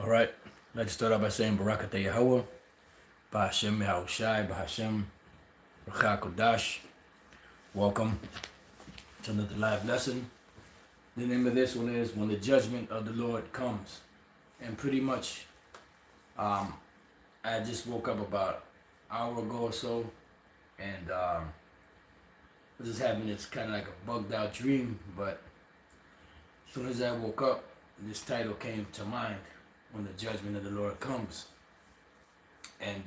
All right. I'd like to start out by saying Barakatah Yahweh, Bahashem Yahushai, Bahashem Rachah Kodash. Welcome to another live lesson. The name of this one is When the Judgment of the Lord Comes. And pretty much, I just woke up about an hour ago or so, and I was just having this kind of like a bugged out dream, but as soon as I woke up, this title came to mind, When the Judgment of the Lord Comes. And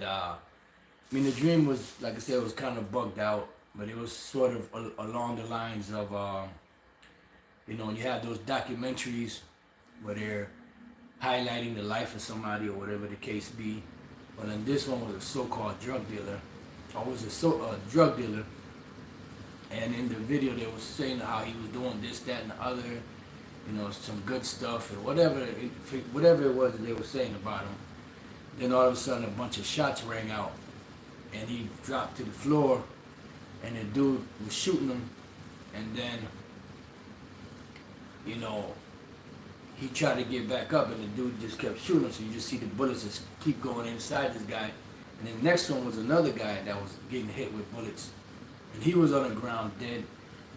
the dream was, like I said, it was kind of bugged out, but it was sort of along the lines of, you have those documentaries where they're highlighting the life of somebody or whatever the case be. But then this one was a so-called drug dealer, drug dealer, and in the video they were saying how he was doing this, that, and the other, some good stuff and whatever it was that they were saying about him. Then all of a sudden a bunch of shots rang out and he dropped to the floor and the dude was shooting him, and then he tried to get back up and the dude just kept shooting him, so you just see the bullets just keep going inside this guy. And then next one was another guy that was getting hit with bullets and he was on the ground dead.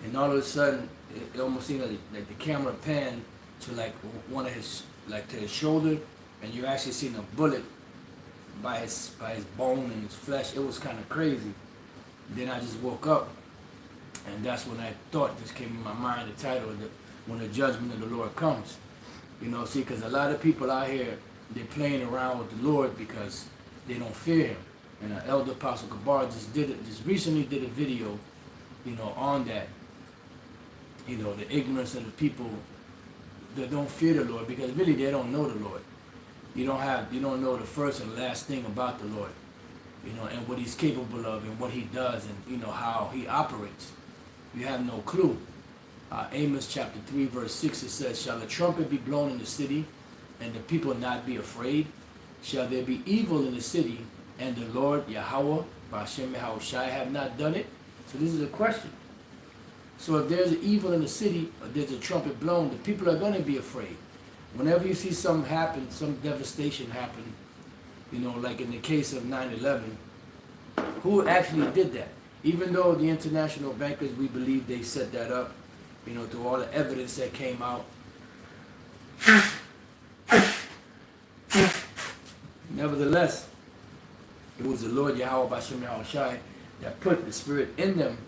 And all of a sudden, it almost seemed like the camera panned to like one of his, like to his shoulder, and you actually seen a bullet by his bone and his flesh. It was kind of crazy. Then I just woke up, and that's when I thought this came in my mind, the title of When the Judgment of the Lord Comes. Because a lot of people out here, they're playing around with the Lord because they don't fear him. And Elder Apostle Kabar just recently did a video, on that. The ignorance of the people that don't fear the Lord, because really they don't know the Lord. You don't know the first and last thing about the Lord, and what he's capable of and what he does and, how he operates. You have no clue. Amos chapter 3 verse 6, it says, "Shall a trumpet be blown in the city and the people not be afraid? Shall there be evil in the city and the Lord Yahweh, Bashem Yahushai, have not done it?" So this is a question. So if there's an evil in the city, or there's a trumpet blown, the people are going to be afraid. Whenever you see something happen, some devastation happen, like in the case of 9/11, who actually did that? Even though the international bankers, we believe they set that up, through all the evidence that came out. Nevertheless, it was the Lord Yahweh Bashem Yahushai that put the spirit in them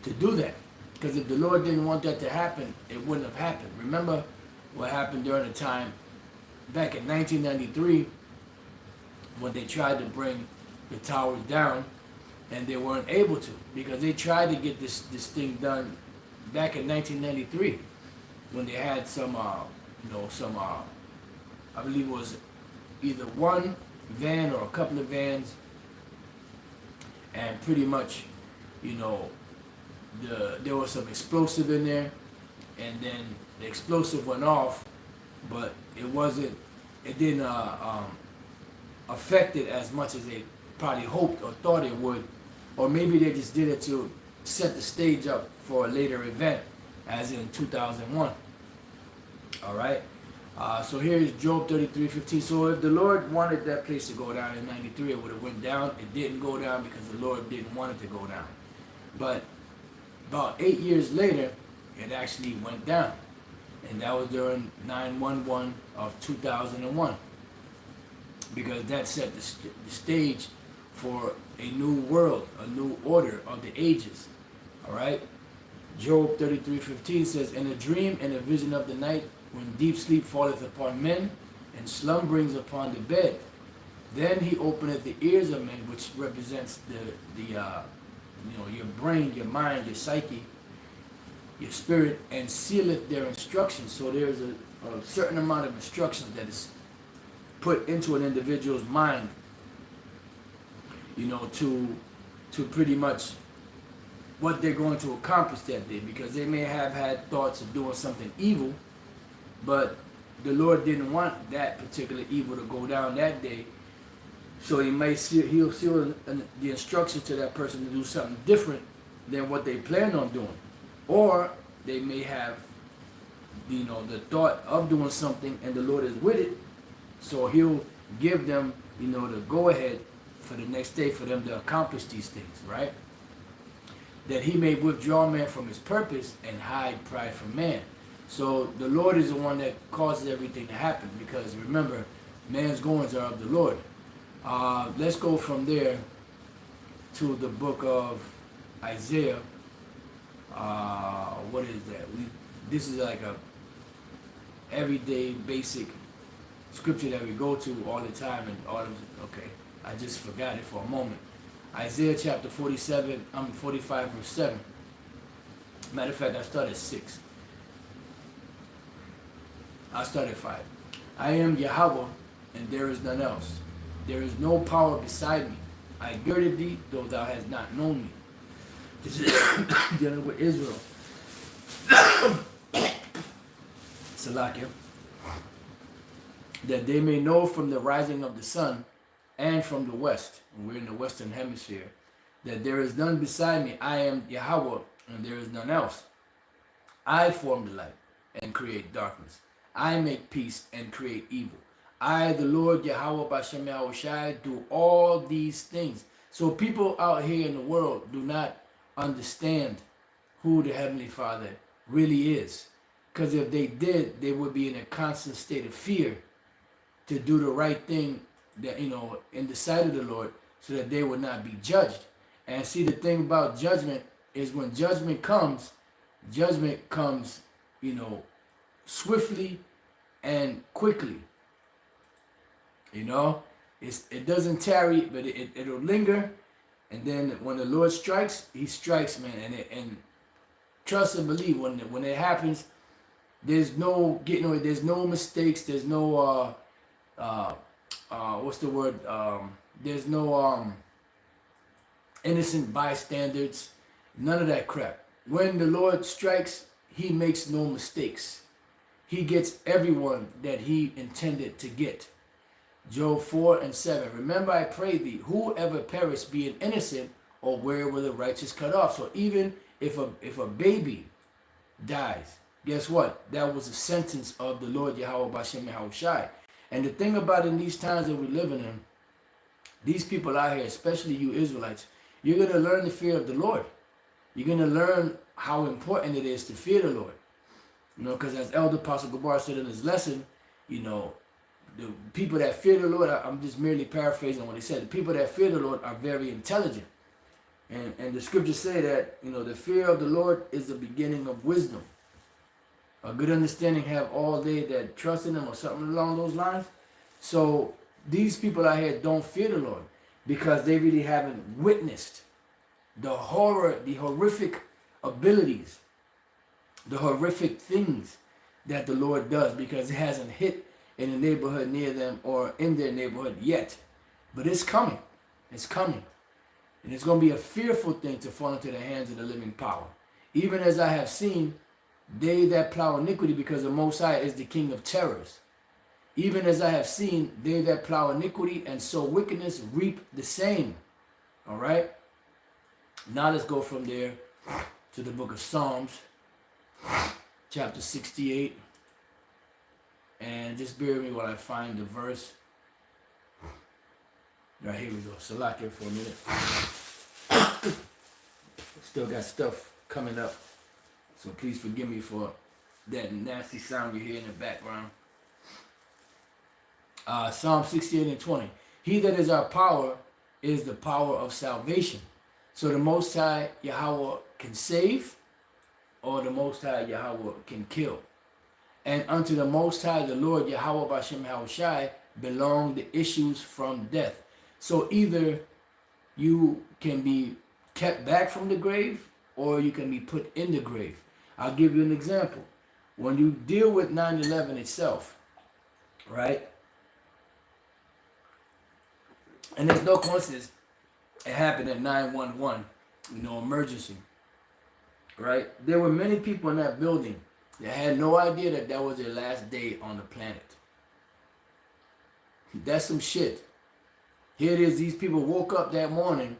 to do that. Because if the Lord didn't want that to happen, it wouldn't have happened. Remember what happened during the time back in 1993 when they tried to bring the towers down and they weren't able to, because they tried to get this thing done back in 1993 when they had some I believe it was either one van or a couple of vans, and pretty much, there was some explosive in there, and then the explosive went off, but it didn't affect it as much as they probably hoped or thought it would, or maybe they just did it to set the stage up for a later event, as in 2001. All right. So here's Job 33:15. So if the Lord wanted that place to go down in 93, it would have went down. It didn't go down because the Lord didn't want it to go down. But about 8 years later, it actually went down. And that was during 9/11 of 2001. Because that set the stage for a new world, a new order of the ages. All right? Job 33:15 says, "In a dream and a vision of the night, when deep sleep falleth upon men, and slumberings upon the bed, then he openeth the ears of men," which represents your brain, your mind, your psyche, your spirit, "and sealeth their instructions." So there's a certain amount of instructions that is put into an individual's mind, to pretty much what they're going to accomplish that day, because they may have had thoughts of doing something evil, but the Lord didn't want that particular evil to go down that day. So he'll seal the instruction to that person to do something different than what they planned on doing. Or they may have, the thought of doing something and the Lord is with it, So he'll give them, the go ahead for the next day for them to accomplish these things, right? That he may withdraw man from his purpose and hide pride from man. So the Lord is the one that causes everything to happen, because remember, man's goings are of the Lord. Let's go from there to the book of Isaiah. What is that? This is like a everyday basic scripture that we go to all the time, and okay, I just forgot it for a moment. Isaiah chapter 45 verse 7. Matter of fact, I started 6. I started 5. I am Yahweh, and there is none else. There is no power beside me. I girded thee, though thou hast not known me. This is dealing with Israel. Salakia. That they may know from the rising of the sun and from the west, and we're in the western hemisphere, that there is none beside me. I am Yahweh, and there is none else. I form the light and create darkness. I make peace and create evil. I, the Lord Yahweh Bashem Yahushai, do all these things. So people out here in the world do not understand who the Heavenly Father really is. Because if they did, they would be in a constant state of fear to do the right thing, that in the sight of the Lord, so that they would not be judged. And see, the thing about judgment is when judgment comes swiftly and quickly. It doesn't tarry, but it'll linger. And then when the Lord strikes, he strikes, man. And trust and believe, when it happens, there's no getting away. There's no mistakes. There's no what's the word? There's no innocent bystanders. None of that crap. When the Lord strikes, he makes no mistakes. He gets everyone that he intended to get. Job 4:7. Remember, I pray thee, whoever perish be an innocent, or where will the righteous cut off? So even if a baby dies, guess what? That was a sentence of the Lord Yahweh Bashem Yahushai. And the thing about in these times that we're living in, these people out here, especially you Israelites, you're going to learn the fear of the Lord. You're going to learn how important it is to fear the Lord. Because as Elder Apostle Gabar said in his lesson, the people that fear the Lord, I'm just merely paraphrasing what he said. The people that fear the Lord are very intelligent. And the scriptures say that, the fear of the Lord is the beginning of wisdom. A good understanding have all they that trust in him, or something along those lines. So these people out here don't fear the Lord because they really haven't witnessed the horror, the horrific abilities, the horrific things that the Lord does, because it hasn't hit in a neighborhood near them or in their neighborhood yet. But it's coming. It's coming. And it's going to be a fearful thing to fall into the hands of the living power. Even as I have seen, they that plow iniquity, because the Most High is the King of terrors. Even as I have seen, they that plow iniquity and sow wickedness reap the same. All right? Now let's go from there to the book of Psalms, chapter 68. And just bear with me while I find the verse. Right, here we go. Salakia for a minute. Still got stuff coming up. So please forgive me for that nasty sound you hear in the background. Psalm 68:20. He that is our power is the power of salvation. So the Most High Yahweh can save, or the Most High Yahweh can kill. And unto the Most High, the Lord Yahweh Bashem Yahushai, belong the issues from death. So either you can be kept back from the grave, or you can be put in the grave. I'll give you an example. When you deal with 9/11 itself, right? And there's no coincidence, it happened at 911, emergency, right? There were many people in that building that had no idea that that was their last day on the planet. That's some shit. Here it is, these people woke up that morning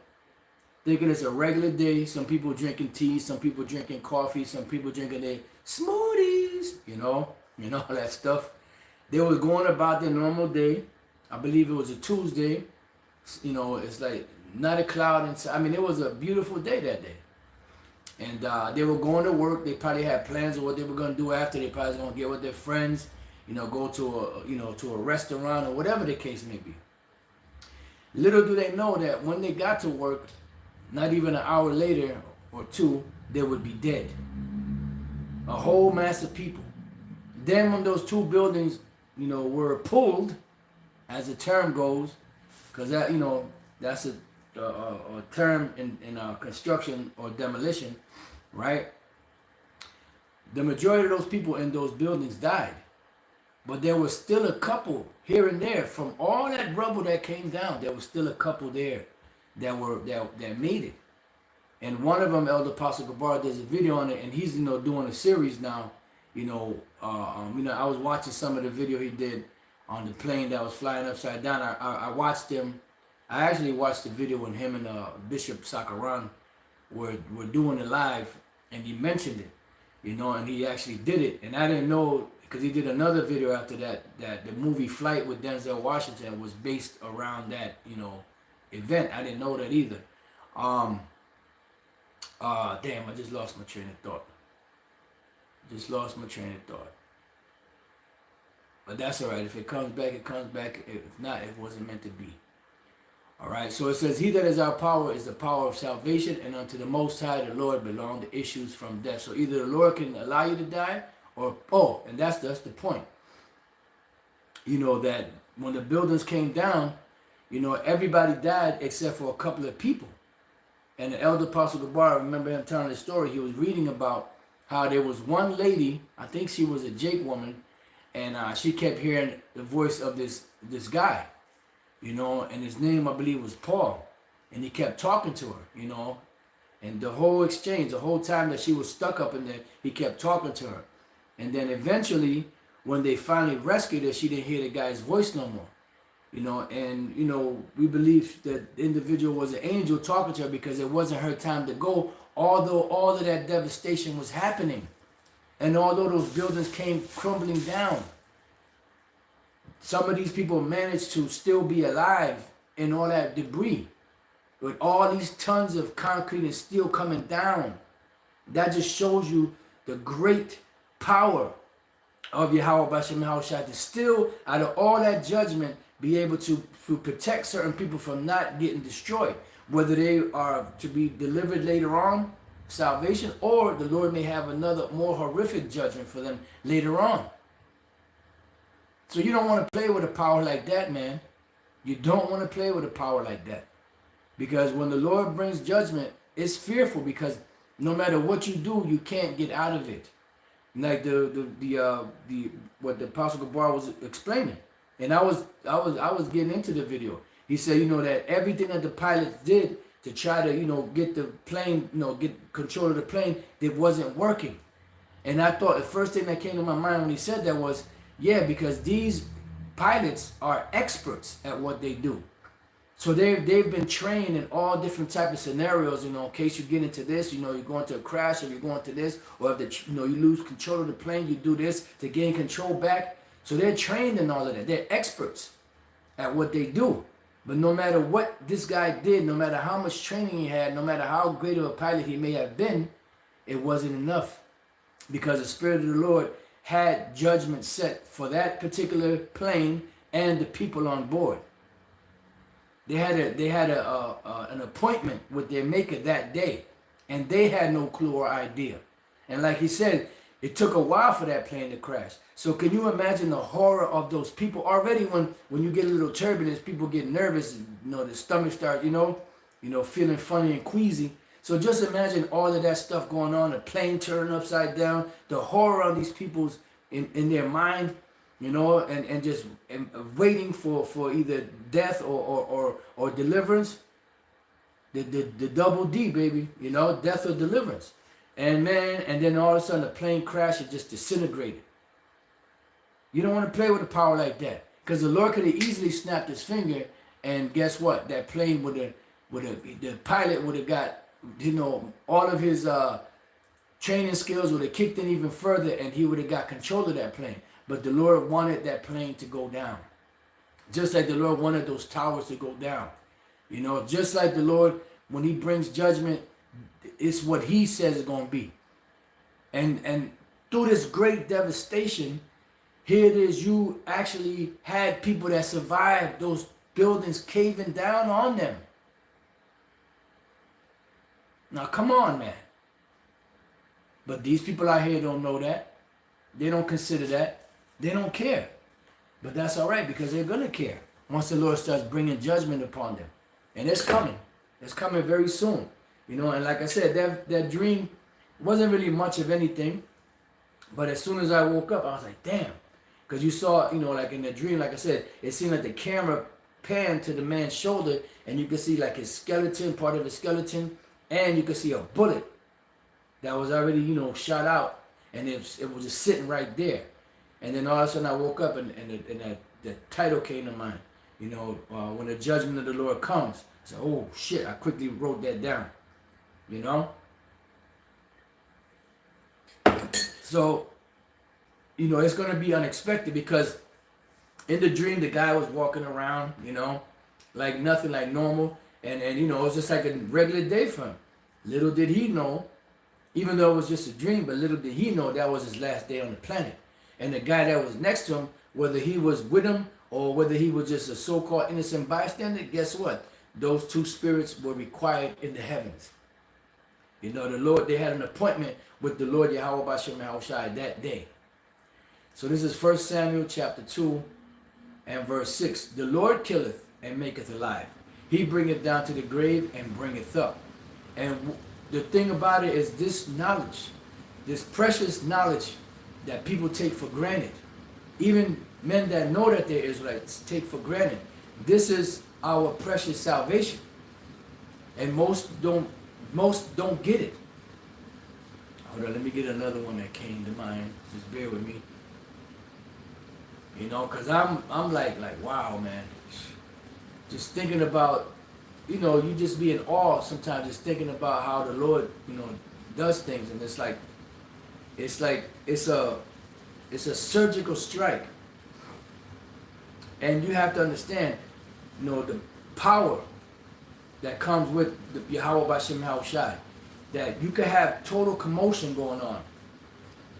thinking it's a regular day. Some people drinking tea, some people drinking coffee, some people drinking their smoothies, all that stuff. They was going about their normal day. I believe it was a Tuesday. You know, it's like not a cloud inside. I mean, it was a beautiful day that day. And they were going to work. They probably had plans of what they were going to do after. They probably was going to get with their friends, you know, go to to a restaurant or whatever the case may be. Little do they know that when they got to work, not even an hour later or two, they would be dead. A whole mass of people. Then when those two buildings, you know, were pulled, as the term goes, because that, you know, that's a term in construction or demolition, right? The majority of those people in those buildings died. But there was still a couple here and there from all that rubble that came down. There was still a couple there that made it. And one of them, Elder Apostle Gabar, does a video on it, and he's doing a series now. I was watching some of the video he did on the plane that was flying upside down. I watched him. I actually watched the video when him and Bishop Sakaran were doing it live, and he mentioned it, and he actually did it. And I didn't know, because he did another video after that the movie Flight with Denzel Washington was based around that, event. I didn't know that either. Damn, I just lost my train of thought. But that's all right. If it comes back, it comes back. If not, it wasn't meant to be. All right. So it says, "He that is our power is the power of salvation, and unto the Most High, the Lord, belong the issues from death." So either the Lord can allow you to die, or and that's the point. That when the buildings came down, everybody died except for a couple of people. And the Elder Apostle Gabar, I remember him telling the story. He was reading about how there was one lady, I think she was a Jake woman, and she kept hearing the voice of this guy, and his name, I believe, was Paul. And he kept talking to her, and the whole exchange, the whole time that she was stuck up in there, he kept talking to her. And then eventually, when they finally rescued her, she didn't hear the guy's voice no more. We believe that the individual was an angel talking to her because it wasn't her time to go, although all of that devastation was happening. And although those buildings came crumbling down, some of these people managed to still be alive in all that debris. With all these tons of concrete and steel coming down, that just shows you the great power of Yahweh Bashem Yahushua to still, out of all that judgment, be able to protect certain people from not getting destroyed, whether they are to be delivered later on, salvation, or the Lord may have another more horrific judgment for them later on. So you don't want to play with a power like that, man. You don't want to play with a power like that, because when the Lord brings judgment, it's fearful, because no matter what you do, you can't get out of it. Like what the Apostle Gabar was explaining. And I was getting into the video. He said, that everything that the pilots did to try to, get the plane, get control of the plane, it wasn't working. And I thought the first thing that came to my mind when he said that was, yeah, because these pilots are experts at what they do. So they've been trained in all different types of scenarios, in case you get into this, you're going to a crash, or you're going to this, or if you lose control of the plane, you do this to gain control back. So they're trained in all of that. They're experts at what they do. But no matter what this guy did, no matter how much training he had, no matter how great of a pilot he may have been, it wasn't enough. Because the Spirit of the Lord had judgment set for that particular plane and the people on board. They had an appointment with their maker that day, and they had no clue or idea. And like he said, it took a while for that plane to crash. So can you imagine the horror of those people? Already when you get a little turbulence, people get nervous, the stomach starts, feeling funny and queasy. So just imagine all of that stuff going on, the plane turning upside down, the horror of these people's in their mind, and just waiting for either death or deliverance. The double D, baby, death or deliverance. And then all of a sudden the plane crashed and just disintegrated. You don't want to play with a power like that, because the Lord could have easily snapped his finger, and guess what? That plane the pilot would have got, all of his training skills would have kicked in even further, and he would have got control of that plane. But the Lord wanted that plane to go down. Just like the Lord wanted those towers to go down. You know, just like the Lord, when he brings judgment, it's what he says is going to be. And through this great devastation, here it is, you actually had people that survived those buildings caving down on them. Now, come on, man. But these people out here don't know that. They don't consider that. They don't care. But that's all right, because they're going to care once the Lord starts bringing judgment upon them. And it's coming. It's coming very soon. You know, and like I said, that dream wasn't really much of anything. But as soon as I woke up, I was like, damn. Because you saw, you know, like in the dream, like I said, it seemed like the camera panned to the man's shoulder, and you could see like his skeleton, part of his skeleton, and you could see a bullet that was already, you know, shot out, and it was just sitting right there. And then all of a sudden I woke up, and the title came to mind, you know, when the judgment of the Lord comes. I said, oh shit, I quickly wrote that down, you know. So, you know, it's going to be unexpected, because in the dream, the guy was walking around, you know, like nothing, like normal. And you know, it was just like a regular day for him. Little did he know, even though it was just a dream, but little did he know that was his last day on the planet. And the guy that was next to him, whether he was with him or whether he was just a so-called innocent bystander, guess what? Those two spirits were required in the heavens. You know, the Lord, they had an appointment with the Lord Yahweh Bashem Yahushai that day. So this is 1 Samuel chapter 2 and verse 6. The Lord killeth and maketh alive. He bringeth down to the grave and bringeth up. And the thing about it is this knowledge, this precious knowledge that people take for granted. Even men that know that they're Israelites take for granted. This is our precious salvation. And most don't get it. Hold on, let me get another one that came to mind. Just bear with me. You know, because I'm like, wow, man. Just thinking about, you know, you just be in awe sometimes, just thinking about how the Lord, you know, does things. And it's a surgical strike. And you have to understand, you know, the power that comes with the Yahweh Bashem Yahushai. That you could have total commotion going on.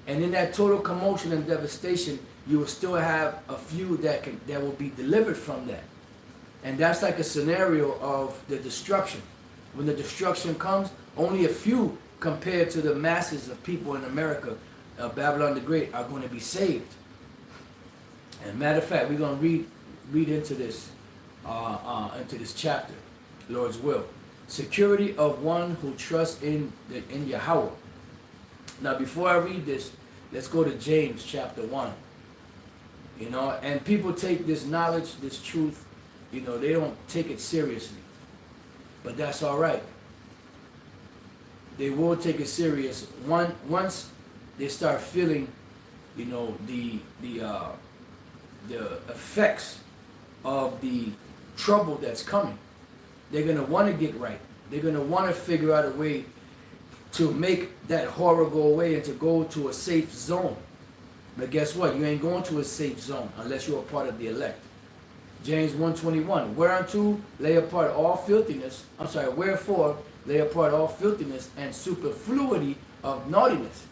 And in that total commotion and devastation, you will still have a few that will be delivered from that. And that's like a scenario of the destruction. When the destruction comes, only a few compared to the masses of people in America, Babylon the Great, are going to be saved. And matter of fact, we're going to read into this chapter, Lord's will. Security of one who trusts in Yahweh. Now, before I read this, let's go to James chapter 1. You know, and people take this knowledge, this truth, you know, they don't take it seriously. But that's all right. They will take it serious once they start feeling, you know, the effects of the trouble that's coming. They're going to want to get right. They're going to want to figure out a way to make that horror go away and to go to a safe zone. But guess what? You ain't going to a safe zone unless you're a part of the elect. James 1:21. Whereunto lay apart all filthiness. Wherefore lay apart all filthiness and superfluity of naughtiness,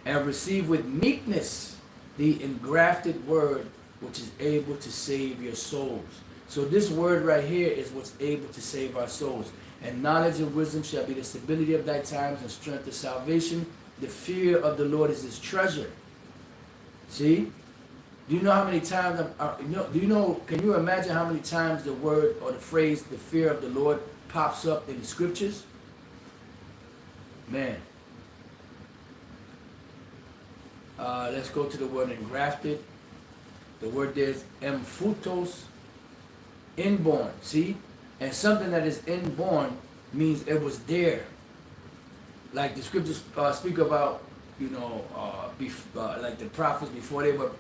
and receive with meekness the engrafted word, which is able to save your souls. So this word right here is what's able to save our souls. And knowledge and wisdom shall be the stability of thy times, and strength of salvation. The fear of the Lord is his treasure. See? Do you know how many times, can you imagine how many times the word or the phrase, the fear of the Lord, pops up in the scriptures? Man. Let's go to the word engrafted. The word there is emphutos, inborn. See? And something that is inborn means it was there. Like the scriptures speak about, you know, like the prophets before they were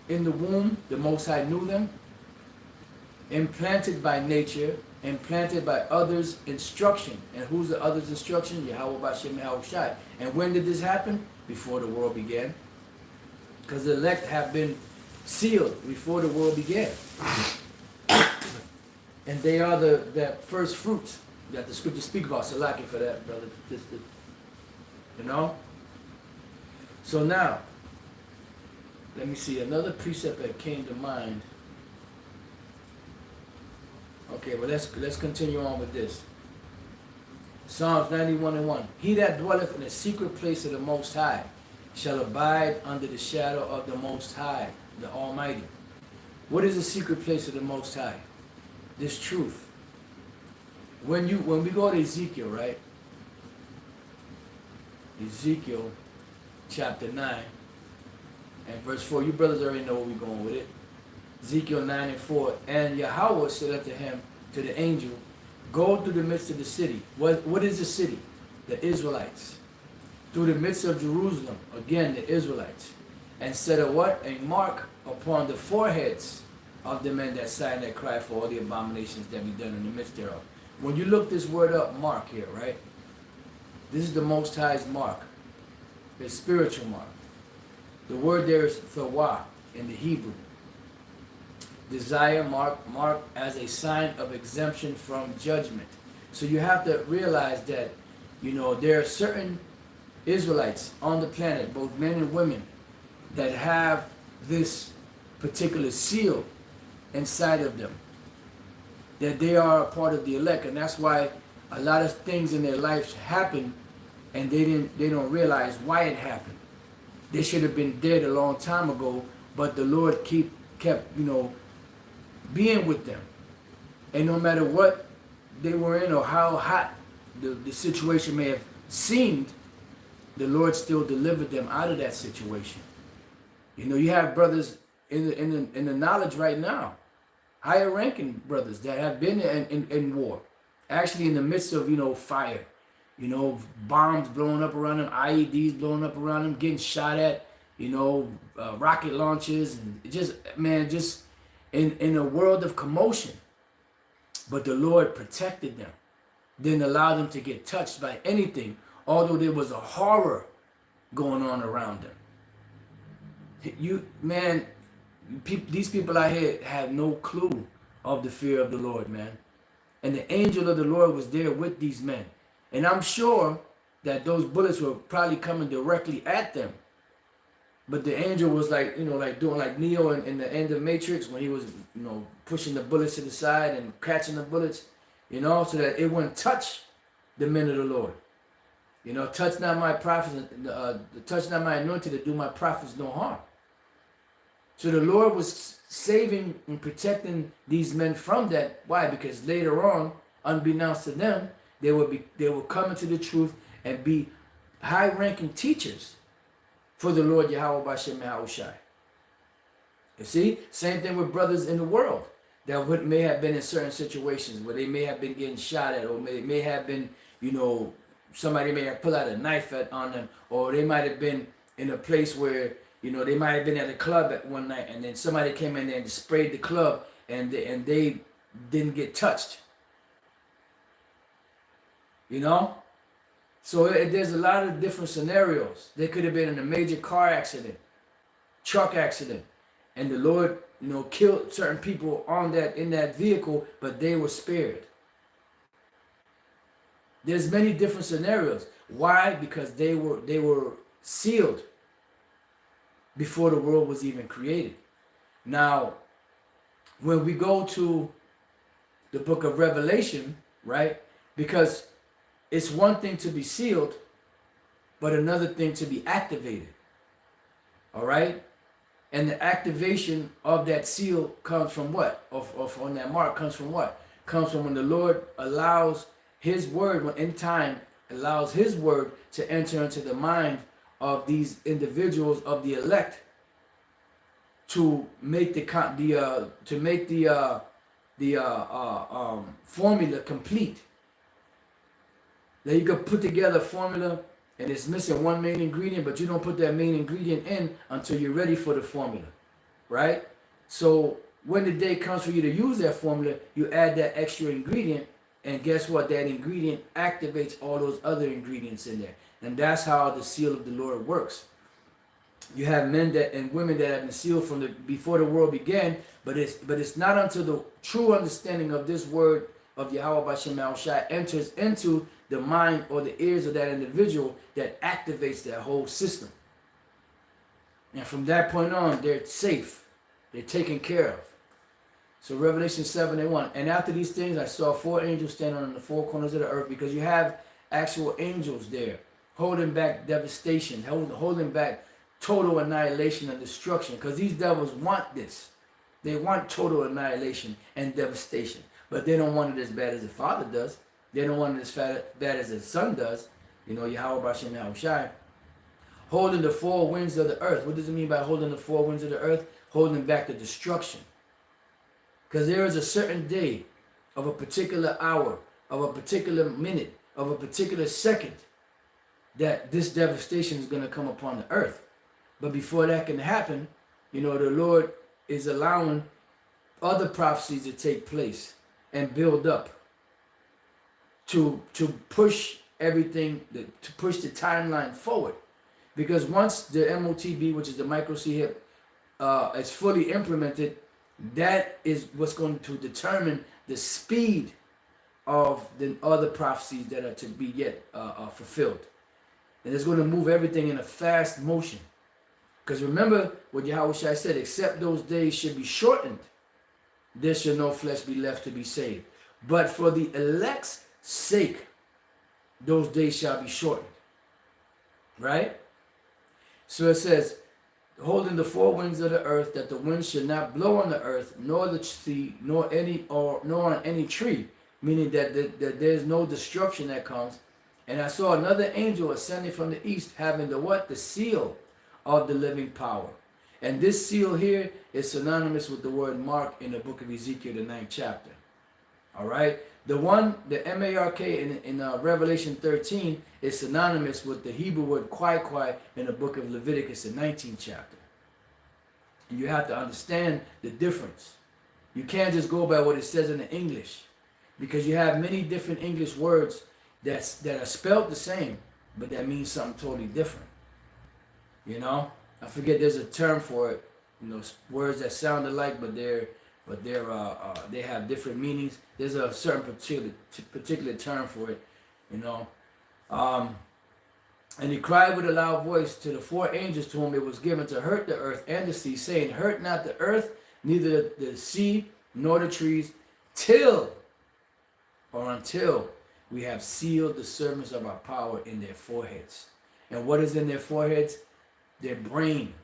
in the womb, the Most High knew them, implanted by nature, and planted by others' instruction. And who's the others' instruction? Yahweh Bashem Yahushai. And when did this happen? Before the world began. Because the elect have been sealed before the world began. And they are the first fruits that the scriptures speak about. Salaki for that, brother. You know? So now, let me see. Another precept that came to mind. Okay, well let's continue on with this. Psalms 91:1. He that dwelleth in the secret place of the Most High shall abide under the shadow of the Most High, the Almighty. What is the secret place of the Most High? This truth. When we go to Ezekiel, right? Ezekiel chapter 9 and verse 4. You brothers already know where we're going with it. Ezekiel 9:4. And Yahweh said unto him, to the angel, go through the midst of the city. What is the city? The Israelites. Through the midst of Jerusalem, again the Israelites. And set a what? A mark upon the foreheads of the men that sigh and that cry for all the abominations that be done in the midst thereof. When you look this word up, mark here, right? This is the Most High's mark. His spiritual mark. The word there is thawah in the Hebrew. Desire, mark as a sign of exemption from judgment. So you have to realize that, there are certain Israelites on the planet, both men and women, that have this particular seal inside of them. That they are a part of the elect, and that's why a lot of things in their lives happen and they don't realize why it happened. They should have been dead a long time ago, but the Lord kept being with them. And no matter what they were in or how hot the situation may have seemed, the Lord still delivered them out of that situation. You have brothers in the knowledge right now, higher ranking brothers that have been in war, actually in the midst of fire, bombs blowing up around them, IEDs blowing up around them, getting shot at, rocket launches, and just in a world of commotion. But the Lord protected them, didn't allow them to get touched by anything, although there was a horror going on around them. These people out here have no clue of the fear of the Lord, man. And the angel of the Lord was there with these men. And I'm sure that those bullets were probably coming directly at them. But the angel was like doing like Neo in the end of Matrix when he was, pushing the bullets to the side and catching the bullets, so that it wouldn't touch the men of the Lord. Touch not my prophets, touch not my anointed to do my prophets no harm. So the Lord was saving and protecting these men from that. Why? Because later on, unbeknownst to them, they will come into the truth and be high-ranking teachers for the Lord Yahweh Bashem Yahushai. You see? Same thing with brothers in the world that may have been in certain situations where they may have been getting shot at, or may have been, somebody may have pulled out a knife on them, or they might have been in a place where, they might have been at a club at one night, and then somebody came in there and sprayed the club, and they didn't get touched. So there's a lot of different scenarios. They could have been in a major car accident, truck accident, and the Lord, killed certain people in that vehicle, but they were spared. There's many different scenarios. Why? Because they were sealed before the world was even created. Now, when we go to the book of Revelation, right? Because it's one thing to be sealed, but another thing to be activated. All right? And the activation of that seal comes from what? Of on that mark comes from what? Comes from when the Lord allows his word, when in time allows his word to enter into the mind of these individuals of the elect to make the formula complete. Now you can put together a formula and it's missing one main ingredient, but you don't put that main ingredient in until you're ready for the formula, right? So when the day comes for you to use that formula, you add that extra ingredient, and guess what? That ingredient activates all those other ingredients in there. And that's how the seal of the Lord works. You have men that and women that have been sealed from the before the world began, but it's not until the true understanding of this word of Yahweh Bashem Shai enters into the mind or the ears of that individual that activates that whole system. And from that point on, they're safe. They're taken care of. So Revelation 7:1. And after these things, I saw 4 angels standing on the 4 corners of the earth, because you have actual angels there holding back devastation, holding back total annihilation and destruction, because these devils want this. They want total annihilation and devastation, but they don't want it as bad as the Father does. They don't want it as bad as the Son does. You know, Yahweh Bashem Yahushai, holding the 4 winds of the earth. What does it mean by holding the 4 winds of the earth? Holding back the destruction. Because there is a certain day, of a particular hour, of a particular minute, of a particular second, that this devastation is going to come upon the earth. But before that can happen, you know, the Lord is allowing other prophecies to take place and build up to push everything, to push the timeline forward. Because once the MOTB, which is the micro C-HIP, is fully implemented, that is what's going to determine the speed of the other prophecies that are to be yet fulfilled. And it's going to move everything in a fast motion. Because remember what Yahweh Shai said, except those days should be shortened, there shall no flesh be left to be saved. But for the elect's sake, those days shall be shortened. Right? So it says, holding the 4 winds of the earth, that the wind should not blow on the earth, nor the sea, nor on any tree, meaning that there's no destruction that comes. And I saw another angel ascending from the east, having the what? The seal of the living power. And this seal here is synonymous with the word mark in the book of Ezekiel, the 9th chapter. All right? The one, the M-A-R-K in Revelation 13 is synonymous with the Hebrew word kwai in the book of Leviticus, the 19th chapter. And you have to understand the difference. You can't just go by what it says in the English, because you have many different English words that are spelled the same, but that means something totally different. You know, I forget, there's a term for it. You know, words that sound alike, but they have different meanings. There's a certain particular term for it. You know, and he cried with a loud voice to the 4 angels to whom it was given to hurt the earth and the sea, saying, hurt not the earth, neither the sea nor the trees, till or until we have sealed the servants of our power in their foreheads. And what is in their foreheads? Their brain,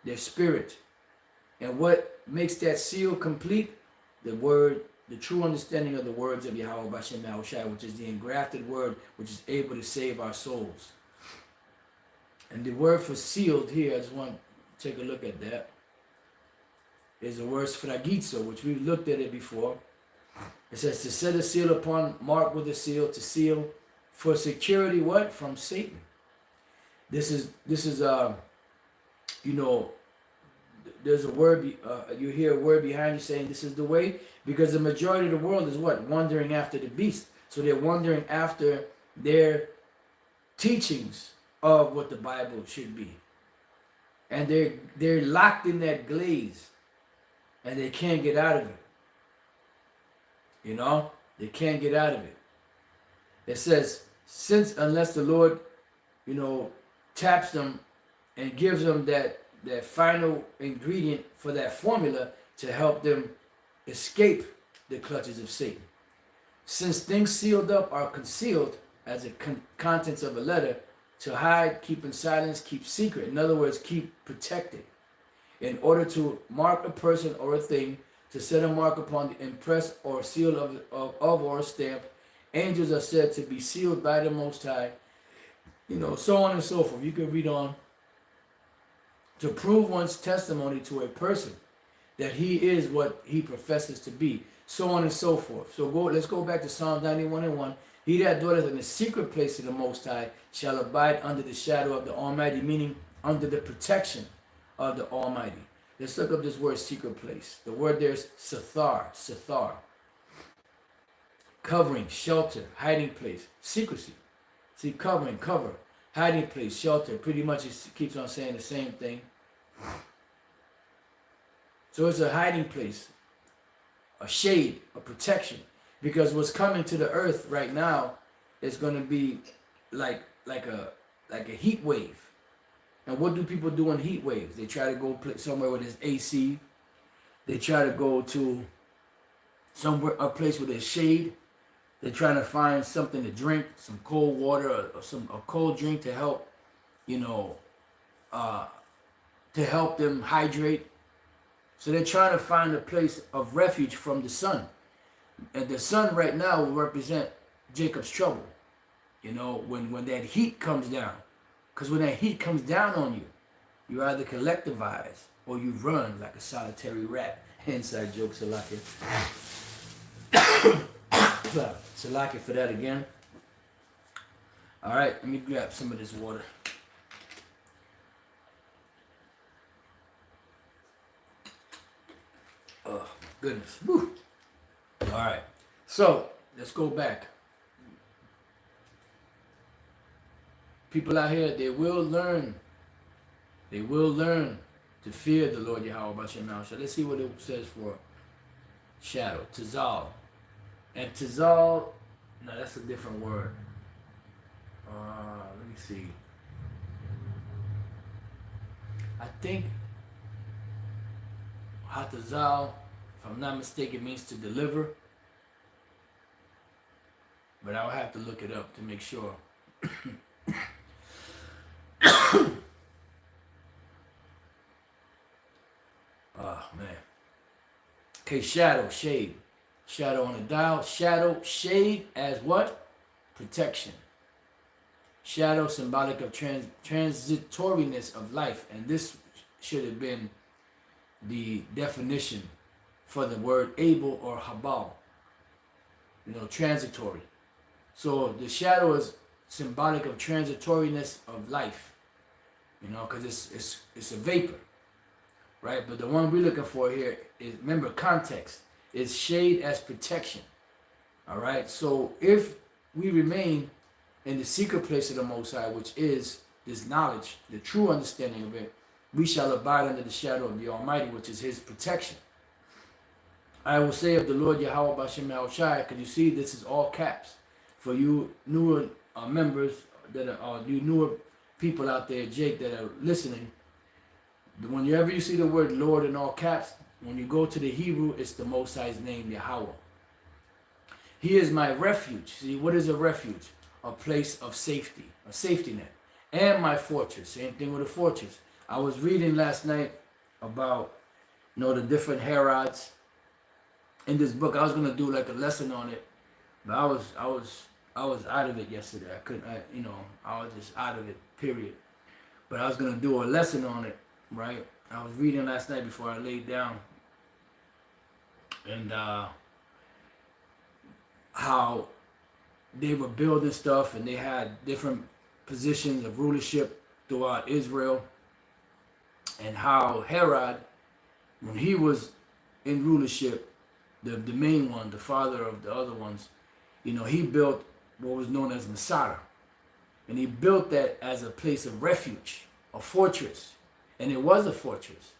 their spirit. And what makes that seal complete? The word, the true understanding of the words of Yahweh Bashem Yahushai, which is the engrafted word, which is able to save our souls. And the word for sealed here, I just want to take a look at that, is the word sfragizo, which we've looked at it before. It says to set a seal upon, mark with a seal, to seal for security, what? From Satan. This is you know, there's a word, you hear a word behind you saying this is the way, because the majority of the world is what? Wandering after the beast. So they're wandering after their teachings of what the Bible should be. And they're locked in that glaze, and they can't get out of it. You know, they can't get out of it. It says, unless the Lord, you know, taps them and gives them that final ingredient for that formula to help them escape the clutches of Satan. Since things sealed up are concealed as the contents of a letter, to hide, keep in silence, keep secret. In other words, keep protected. In order to mark a person or a thing, to set a mark upon the impress or seal of or a stamp, angels are said to be sealed by the Most High, you know, so on and so forth. You can read on. To prove one's testimony to a person that he is what he professes to be, so on and so forth. So let's go back to Psalm 91:1. He that dwelleth in the secret place of the Most High shall abide under the shadow of the Almighty, meaning under the protection of the Almighty. Let's look up this word secret place. The word there's sathar, covering, shelter, hiding place, secrecy. See, covering, cover, hiding place, shelter. Pretty much it keeps on saying the same thing. So it's a hiding place, a shade, a protection. Because what's coming to the earth right now is going to be like a heat wave. And what do people do in heat waves? They try to go somewhere where there's AC. They try to go to a place where there's shade. They're trying to find something to drink, some cold water or a cold drink to help, to help them hydrate. So they're trying to find a place of refuge from the sun. And the sun right now will represent Jacob's trouble. When that heat comes down. Because when that heat comes down on you, you either collectivize or you run like a solitary rat. Inside joke, Salaki. Salaki for that again. All right, let me grab some of this water. Oh, goodness. Woo. All right, so let's go back. People out here, they will learn to fear the Lord Yahweh Bashem. So let's see what it says for shadow. Tazal. And Tazal, no, that's a different word. Let me see. I think Hatazal, if I'm not mistaken, means to deliver. But I'll have to look it up to make sure. Oh, man. Okay, shadow, shade. Shadow on the dial. Shadow, shade as what? Protection. Shadow, symbolic of transitoriness of life. And this should have been the definition for the word able or habal. Transitory. So the shadow is symbolic of transitoriness of life. Because it's a vapor. Right? But the one we're looking for here is, remember, context. Is shade as protection. All right? So if we remain in the secret place of the Most High, which is this knowledge, the true understanding of it, we shall abide under the shadow of the Almighty, which is His protection. I will say of the Lord Yahweh Bashem Yahushai, because you see, this is all caps. For you newer members, you newer people out there, Jake, that are listening, whenever you see the word Lord in all caps, when you go to the Hebrew, it's the Most High's name, Yahweh. He is my refuge. See, what is a refuge? A place of safety, a safety net. And my fortress. Same thing with a fortress. I was reading last night about, the different Herods in this book. I was gonna do like a lesson on it, but I was out of it yesterday. I was just out of it, period. But I was gonna do a lesson on it, right? I was reading last night before I laid down, and how they were building stuff, and they had different positions of rulership throughout Israel, and how Herod, when he was in rulership, the main one, the father of the other ones, he built what was known as Masada, and he built that as a place of refuge, a fortress. And it was a fortress.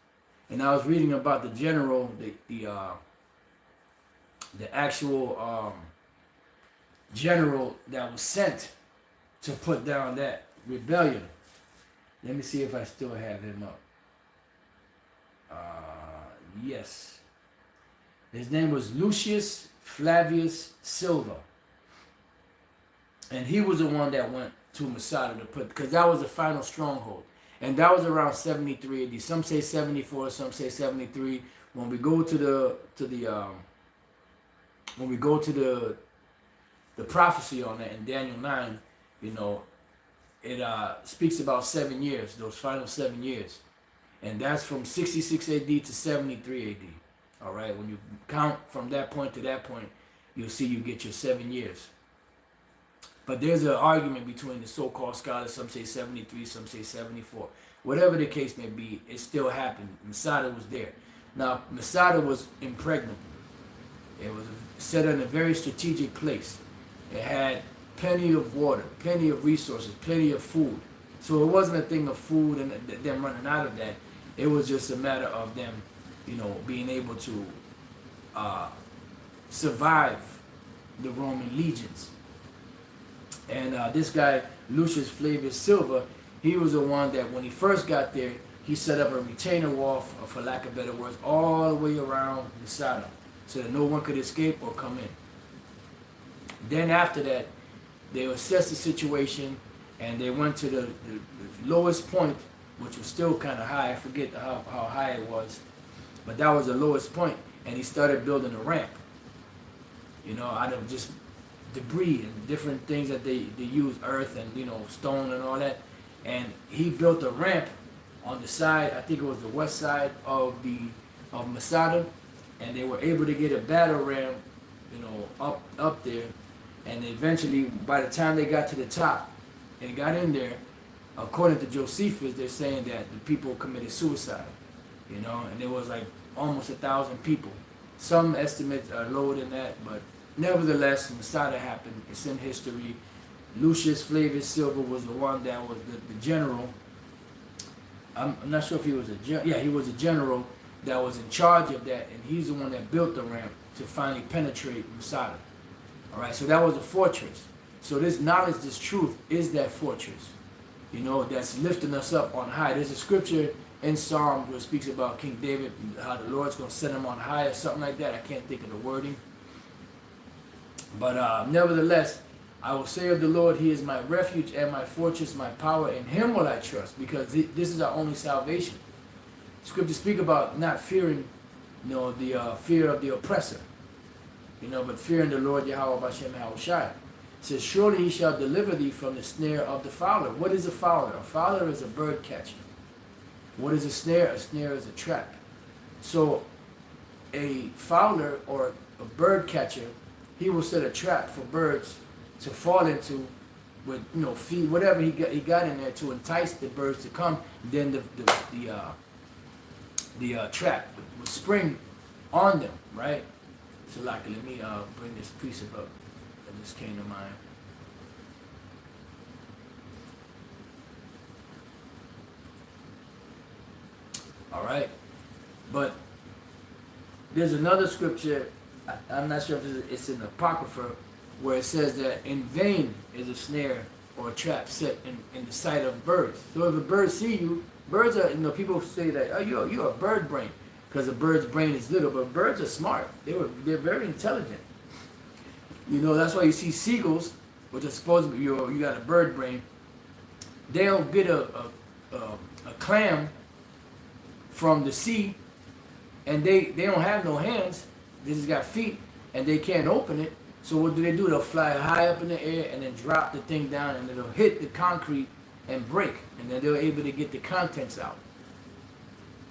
And I was reading about the general, the actual general that was sent to put down that rebellion. Let me see if I still have him up. Yes. His name was Lucius Flavius Silva. And he was the one that went to Masada to put, because that was the final stronghold. And that was around 73 AD. Some say 74, some say 73. When we go to the prophecy on that in Daniel 9, it speaks about 7 years, those final 7 years. And that's from 66 AD to 73 AD. All right, when you count from that point to that point, you'll see you get your 7 years. But there's an argument between the so-called scholars. Some say 73, some say 74. Whatever the case may be, it still happened. Masada was there. Now, Masada was impregnable. It was set in a very strategic place. It had plenty of water, plenty of resources, plenty of food. So it wasn't a thing of food and them running out of that. It was just a matter of them, being able to survive the Roman legions. And this guy, Lucius Flavius Silva, he was the one that when he first got there, he set up a retainer wall, for lack of better words, all the way around Masada, so that no one could escape or come in. Then after that, they assessed the situation, and they went to the lowest point, which was still kind of high. I forget how high it was, but that was the lowest point, and he started building a ramp, out of just debris and different things that they use, earth and stone and all that. And he built a ramp on the side, I think it was the west side of Masada, and they were able to get a battle ram, up there. And eventually, by the time they got to the top and got in there, according to Josephus, they're saying that the people committed suicide, and there was like almost 1,000 people. Some estimates are lower than that, but nevertheless, Masada happened. It's in history. Lucius Flavius Silva was the one that was the general. I'm not sure if he was a general. Yeah, he was a general that was in charge of that, and he's the one that built the ramp to finally penetrate Masada. All right, so that was a fortress. So this knowledge, this truth, is that fortress, that's lifting us up on high. There's a scripture in Psalms where it speaks about King David, how the Lord's going to set him on high or something like that. I can't think of the wording. But nevertheless, I will say of the Lord, He is my refuge and my fortress, my power. In Him will I trust, because this is our only salvation. Scriptures speak about not fearing, the fear of the oppressor, but fearing the Lord Yahweh Bashem Yahushai. It says, surely He shall deliver thee from the snare of the fowler. What is a fowler? A fowler is a bird catcher. What is a snare? A snare is a trap. So a fowler or a bird catcher, he will set a trap for birds to fall into, with feed whatever he got in there to entice the birds to come. Then the trap would spring on them, right? So let me bring this precept up that just came to mind. All right, but there's another scripture. I'm not sure if it's in the Apocrypha, where it says that in vain is a snare or a trap set in the sight of birds. So if a bird see you, birds are, people say that, oh, you're a bird brain, because a bird's brain is little, but birds are smart. They're very intelligent. That's why you see seagulls, which are supposed to be, you got a bird brain, they'll get a clam from the sea, and they don't have no hands. They just got feet, and they can't open it. So what do? They'll fly high up in the air and then drop the thing down, and it'll hit the concrete and break, and then they're able to get the contents out.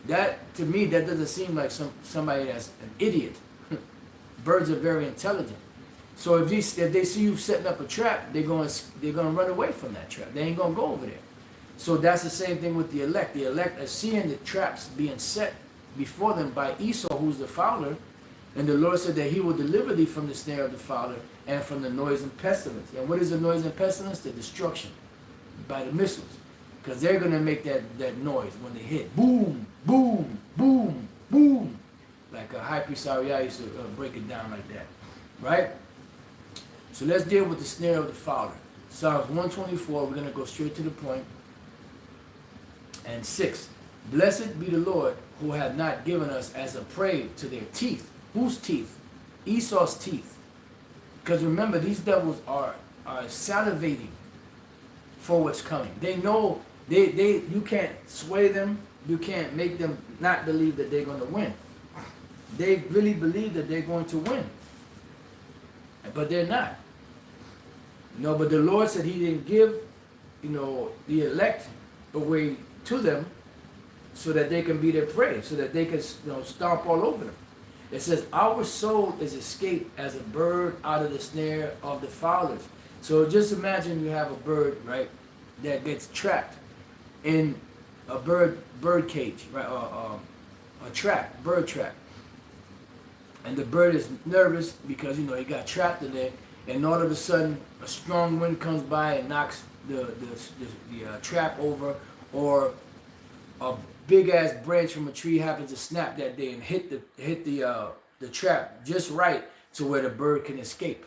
That, to me, that doesn't seem like somebody that's an idiot. Birds are very intelligent. So if they see you setting up a trap, they're gonna run away from that trap. They ain't gonna go over there. So that's the same thing with the elect. The elect are seeing the traps being set before them by Esau, who's the fowler. And the Lord said that He will deliver thee from the snare of the fowler and from the noise and pestilence. And what is the noise and pestilence? The destruction by the missiles. Because they're going to make that noise when they hit. Boom, boom, boom, boom. Like a high priest Ariah used to break it down like that. Right? So let's deal with the snare of the fowler. Psalms 124, we're going to go straight to the point. And 6. Blessed be the Lord, who hath not given us as a prey to their teeth. Whose teeth? Esau's teeth. Because remember, these devils are salivating for what's coming. They know you can't sway them. You can't make them not believe that they're going to win. They really believe that they're going to win. But they're not. But the Lord said He didn't give, the elect away to them so that they can be their prey, so that they can stomp all over them. It says, our soul is escaped as a bird out of the snare of the fowlers. So just imagine you have a bird, right, that gets trapped in a bird cage, right, a trap, bird trap, and the bird is nervous because he got trapped in there, and all of a sudden a strong wind comes by and knocks the trap over, or a big ass branch from a tree happens to snap that day and hit the trap just right to where the bird can escape.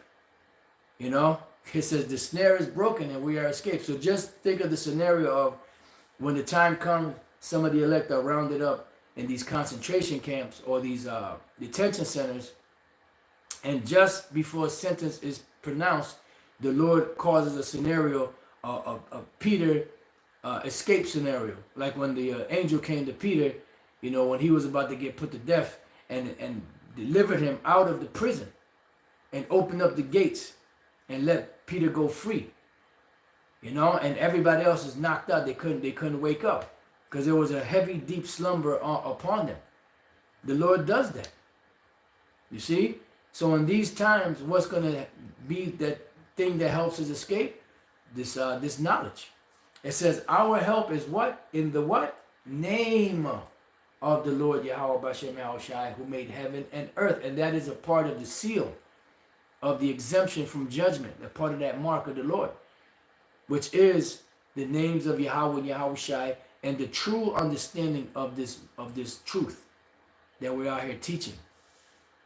It says the snare is broken and we are escaped. So just think of the scenario of when the time comes, some of the elect are rounded up in these concentration camps or these detention centers, and just before a sentence is pronounced, the Lord causes a scenario, a Peter escape scenario, like when the angel came to Peter, when he was about to get put to death, and delivered him out of the prison, and opened up the gates, and let Peter go free. And everybody else is knocked out. They couldn't wake up because there was a heavy, deep slumber upon them. The Lord does that. You see? So in these times, what's going to be that thing that helps us escape? This knowledge. It says our help is what? In the what? Name of the Lord Yahweh Bashem Yahushai, who made heaven and earth. And that is a part of the seal of the exemption from judgment, a part of that mark of the Lord, which is the names of Yahweh and Yahushai, and the true understanding of this truth that we're out here teaching.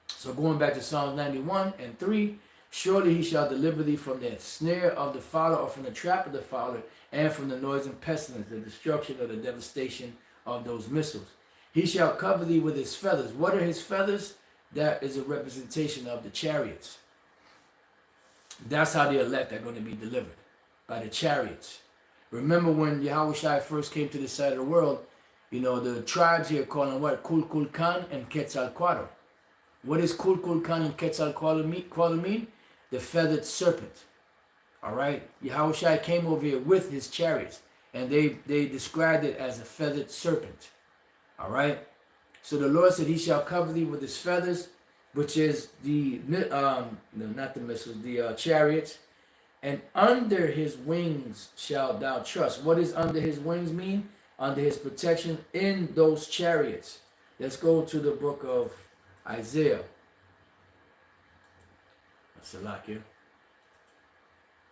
So going back to Psalms 91:3, surely he shall deliver thee from the snare of the fowler, or from the trap of the fowler, and from the noise and pestilence, the destruction or the devastation of those missiles. He shall cover thee with his feathers. What are his feathers? That is a representation of the chariots. That's how the elect are going to be delivered, by the chariots. Remember when Yahushua first came to this side of the world, the tribes here call him what? Kulkulkan and Quetzalcoatl. What does Kulkulkan and Quetzalcoatl mean? The feathered serpent. All right? Yahushua came over here with his chariots, and they described it as a feathered serpent. All right? So the Lord said, he shall cover thee with his feathers, which is not the missiles, the chariots, and under his wings shalt thou trust. What does under his wings mean? Under his protection in those chariots. Let's go to the book of Isaiah. Salakia.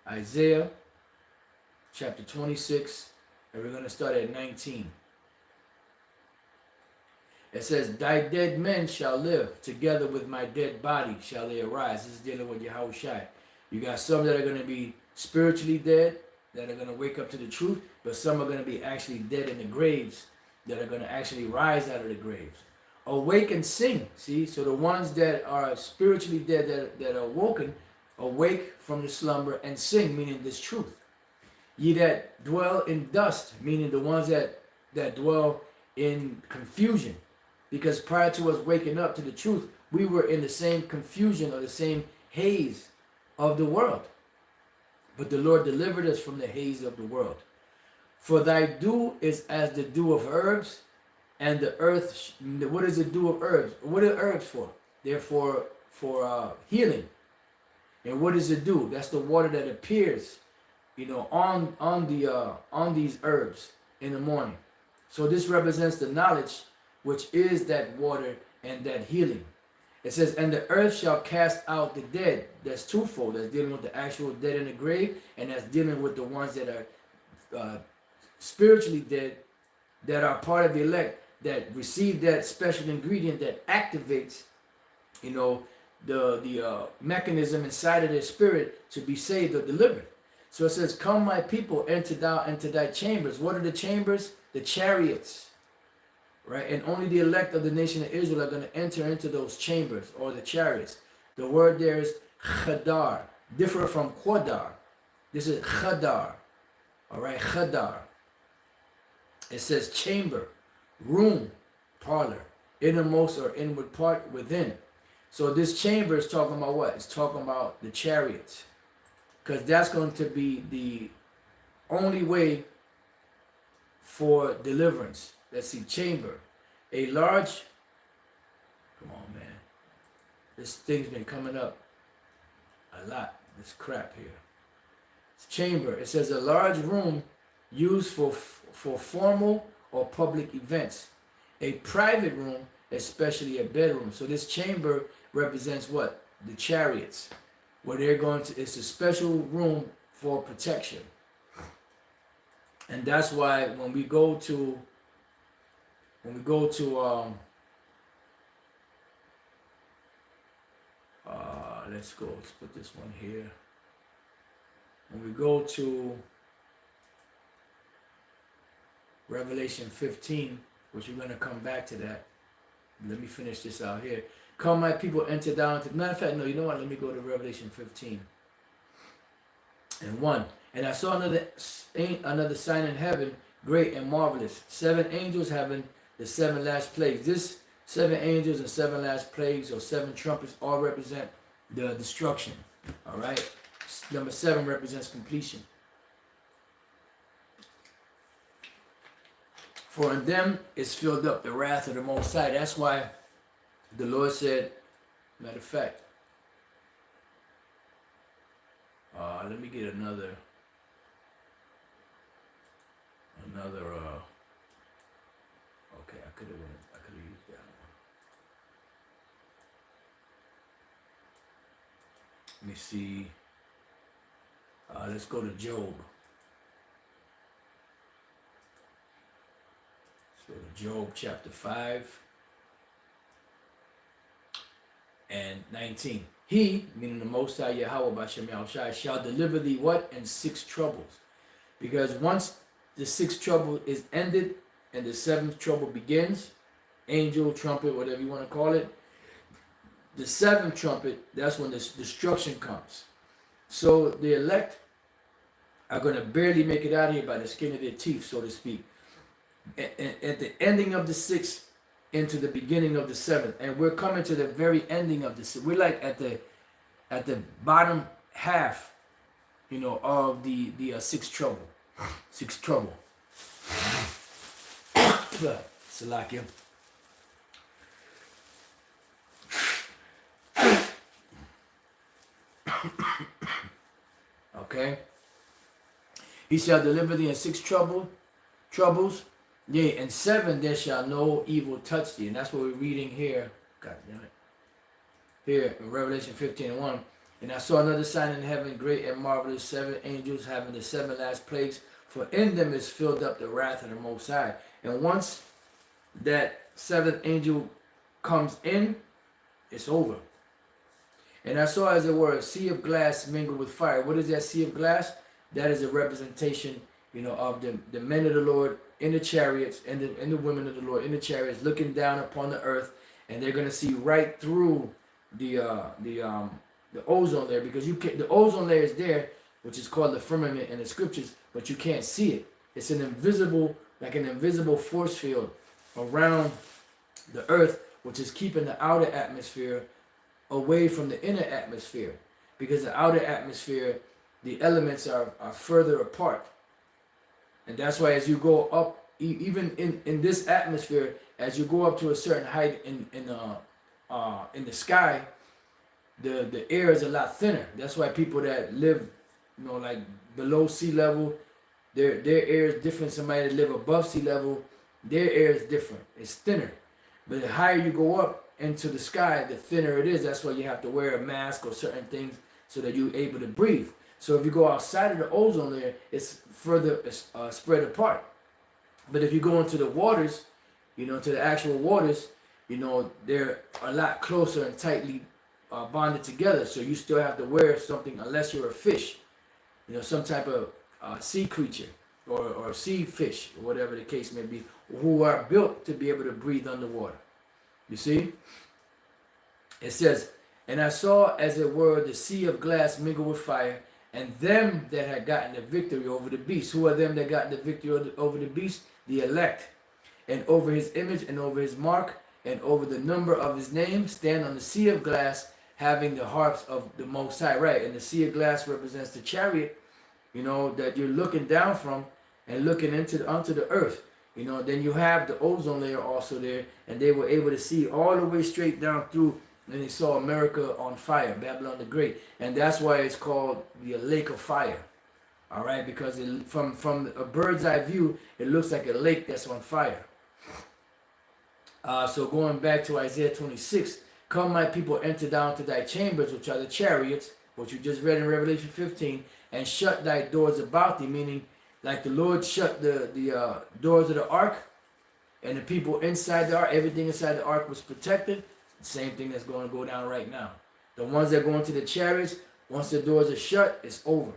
Isaiah chapter 26, and we're going to start at 19. It says, thy dead men shall live, together with my dead body shall they arise. This is dealing with Yahushua. You got some that are going to be spiritually dead, that are going to wake up to the truth, but some are going to be actually dead in the graves, that are going to actually rise out of the graves. Awake and sing. See, so the ones that are spiritually dead, that are awoken, awake from the slumber and sing, meaning this truth. Ye that dwell in dust, meaning the ones that dwell in confusion. Because prior to us waking up to the truth, we were in the same confusion or the same haze of the world. But the Lord delivered us from the haze of the world. For thy dew is as the dew of herbs, and the earth, what is the dew of herbs? What are herbs for? They're for healing. And what is the dew? That's the water that appears, on these herbs in the morning. So this represents the knowledge, which is that water and that healing. It says, and the earth shall cast out the dead. That's twofold. That's dealing with the actual dead in the grave, and that's dealing with the ones that are spiritually dead, that are part of the elect, that receive that special ingredient that activates, the mechanism inside of their spirit to be saved or delivered. So it says, come my people, enter thou into thy chambers. What are the chambers? The chariots. Right? And only the elect of the nation of Israel are going to enter into those chambers or the chariots. The word there is chadar, different from quadar. This is chadar. All right, chadar. It says chamber, room, parlor, innermost or inward part within. So this chamber is talking about what? It's talking about the chariots. Because that's going to be the only way for deliverance. Let's see, chamber. A large, come on, man. This thing's been coming up a lot, this crap here. chamber. It says a large room used for formal or public events. A private room, especially a bedroom. So this chamber represents what? The chariots. Where they're going to, it's a special room for protection. And that's why when we go to let's go, let's put this one here. When we go to Revelation 15, which we're going to come back to that. Let me finish this out here. Come, my people, enter down to, matter of fact, no, you know what? Let me go to Revelation 15 and 1. And I saw another sign in heaven, great and marvelous. 7 angels having the 7 last plagues. This 7 angels and 7 last plagues, or 7 trumpets, all represent the destruction. All right? Number 7 represents completion. For in them is filled up the wrath of the Most High. That's why the Lord said, matter of fact, let me get another, okay, I could have used that one. Let me see, let's go to Job. So Job chapter 5 and 19. He, meaning the Most High Yahweh B'Shem Yahushai, shall deliver thee what? In 6 troubles. Because once the 6th trouble is ended and the 7th trouble begins, angel, trumpet, whatever you want to call it, the 7th trumpet, that's when the destruction comes. So the elect are going to barely make it out of here by the skin of their teeth, so to speak. At the ending of the 6th into the beginning of the 7th, and we're coming to the very ending of this. We're like at the bottom half, you know, of the 6th trouble. 6th trouble. Salakia. Okay. He shall deliver thee in 6 troubles. Yea, and 7 there shall no evil touch thee. And that's what we're reading here. God damn it. Here in Revelation 15 and 1. And I saw another sign in heaven, great and marvelous, 7 angels having the 7 last plagues. For in them is filled up the wrath of the Most High. And once that 7th angel comes in, it's over. And I saw, as it were, a sea of glass mingled with fire. What is that sea of glass? That is a representation, you know, of the men of the Lord in the chariots, and the women of the Lord in the chariots, looking down upon the earth, and they're going to see right through the ozone layer, because the ozone layer is there, which is called the firmament in the scriptures, but you can't see it. It's an invisible force field around the earth, which is keeping the outer atmosphere away from the inner atmosphere, because the outer atmosphere, the elements are further apart. And that's why as you go up, even in this atmosphere, as you go up to a certain height in the sky, the air is a lot thinner. That's why people that live, you know, like below sea level, their air is different. Somebody that live above sea level, their air is different. It's thinner. But the higher you go up into the sky, the thinner it is. That's why you have to wear a mask or certain things so that you're able to breathe. So if you go outside of the ozone layer, it's further spread apart. But if you go into the waters, you know, to the actual waters, you know, they're a lot closer and tightly bonded together. So you still have to wear something, unless you're a fish, you know, some type of sea creature or sea fish, or whatever the case may be, who are built to be able to breathe underwater. You see? It says, and I saw, as it were, the sea of glass mingled with fire, and them that had gotten the victory over the beast. Who are them that got the victory over the beast? The elect. And over his image and over his mark and over the number of his name stand on the sea of glass, having the harps of the Most High. Right, and the sea of glass represents the chariot, you know, that you're looking down from and looking onto the earth. You know, then you have the ozone layer also there, and they were able to see all the way straight down through. And they saw America on fire, Babylon the Great. And that's why it's called the lake of fire. All right, because from a bird's eye view, it looks like a lake that's on fire. So going back to Isaiah 26, come my people, enter down to thy chambers, which are the chariots, which you just read in Revelation 15, and shut thy doors about thee, meaning like the Lord shut the doors of the ark, and the people inside the ark, everything inside the ark was protected. Same thing that's going to go down right now. The ones that go into the chariots, once the doors are shut, it's over.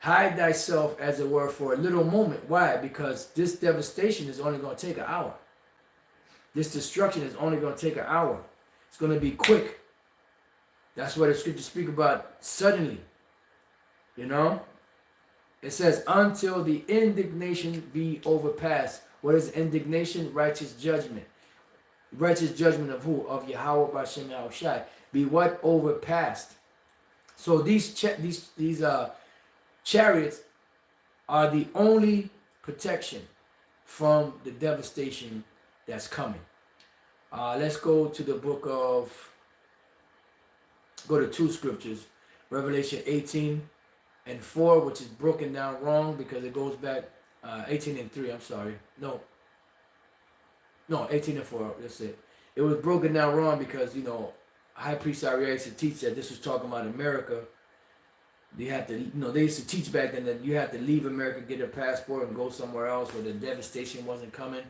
Hide thyself, as it were, for a little moment. Why? Because this devastation is only going to take an hour. This destruction is only going to take an hour. It's going to be quick. That's what the scriptures speak about suddenly. You know? It says, until the indignation be overpassed. What is indignation? Righteous judgment. Righteous judgment of who? Of Yahweh B'Shem Yahushai. Be what? Overpassed. So these chariots are the only protection from the devastation that's coming. Let's go to the book of, go to two scriptures. Revelation 18:4, which is broken down wrong because it goes back, 18:3, I'm sorry. No, 18:4, that's it. It was broken down wrong because, you know, High Priest Ariel used to teach that this was talking about America. They had to, you know, they used to teach back then that you had to leave America, get a passport, and go somewhere else where the devastation wasn't coming.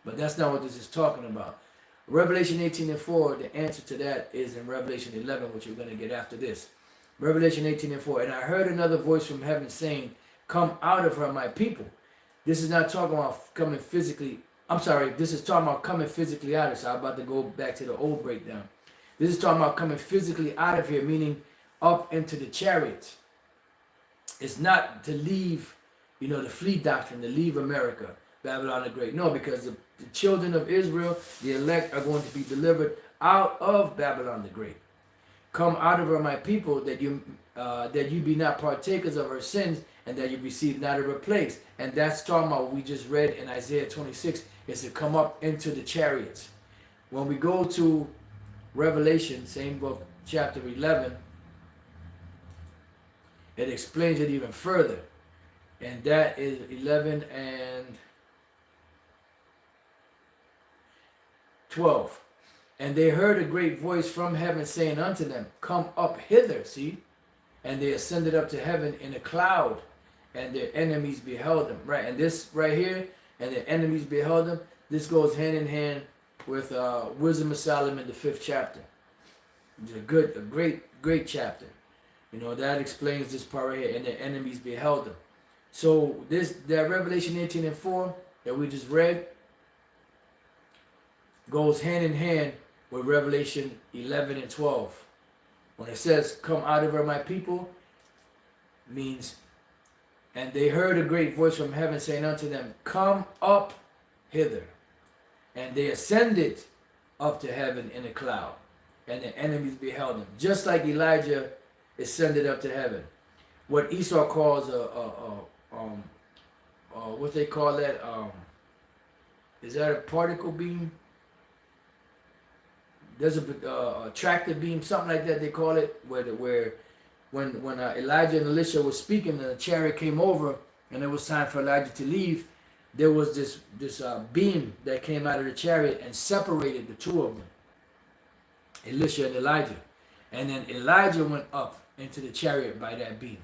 But that's not what this is talking about. Revelation 18:4, the answer to that is in Revelation 11, which we're going to get after this. Revelation 18:4, and I heard another voice from heaven saying, come out of her, my people. This is not talking about coming physically. I'm sorry, this is talking about coming physically out of it. So I'm about to go back to the old breakdown. This is talking about coming physically out of here, meaning up into the chariots. It's not to leave, you know, the flee doctrine, to leave America, Babylon the Great. No, because the children of Israel, the elect, are going to be delivered out of Babylon the Great. Come out of her, my people, that you be not partakers of her sins, and that you receive not of her plagues. And that's talking about what we just read in Isaiah 26, is to come up into the chariots. When we go to Revelation, same book, chapter 11, it explains it even further. And that is 11 and 12. And they heard a great voice from heaven saying unto them, come up hither, see? And they ascended up to heaven in a cloud, and their enemies beheld them. Right, and this right here, and their enemies beheld them, this goes hand in hand with Wisdom of Solomon, the 5th chapter. It's a great chapter. You know, that explains this part right here, and their enemies beheld them. So that Revelation 18:4 that we just read goes hand in hand with Revelation 11:12. When it says, come out of her, my people, means, and they heard a great voice from heaven saying unto them, come up hither. And they ascended up to heaven in a cloud, and the enemies beheld them. Just like Elijah ascended up to heaven. What Esau calls what they call that? Is that a particle beam? There's a tractor beam, something like that they call it, where when Elijah and Elisha were speaking, and the chariot came over, and it was time for Elijah to leave, there was this beam that came out of the chariot and separated the two of them, Elisha and Elijah. And then Elijah went up into the chariot by that beam.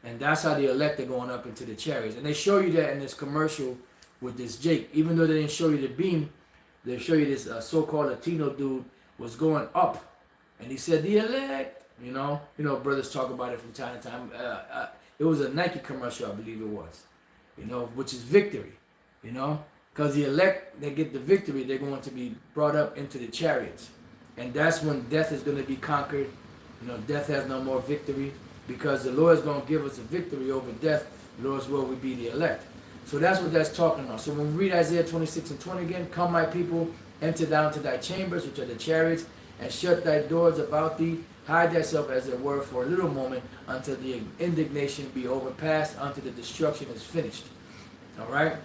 And that's how the elect are going up into the chariots. And they show you that in this commercial with this Jake. Even though they didn't show you the beam, they show you this so-called Latino dude was going up. And he said, the elect, you know, brothers talk about it from time to time. It was a Nike commercial, I believe it was, you know, which is victory, you know, because the elect, they get the victory, they're going to be brought up into the chariots. And that's when death is going to be conquered. You know, death has no more victory, because the Lord is going to give us a victory over death. The Lord's will we be the elect. So that's what that's talking about. So when we read Isaiah 26:20 again, come my people, enter down to thy chambers, which are the chariots, and shut thy doors about thee. Hide thyself, as it were, for a little moment, until the indignation be overpassed, until the destruction is finished. All right?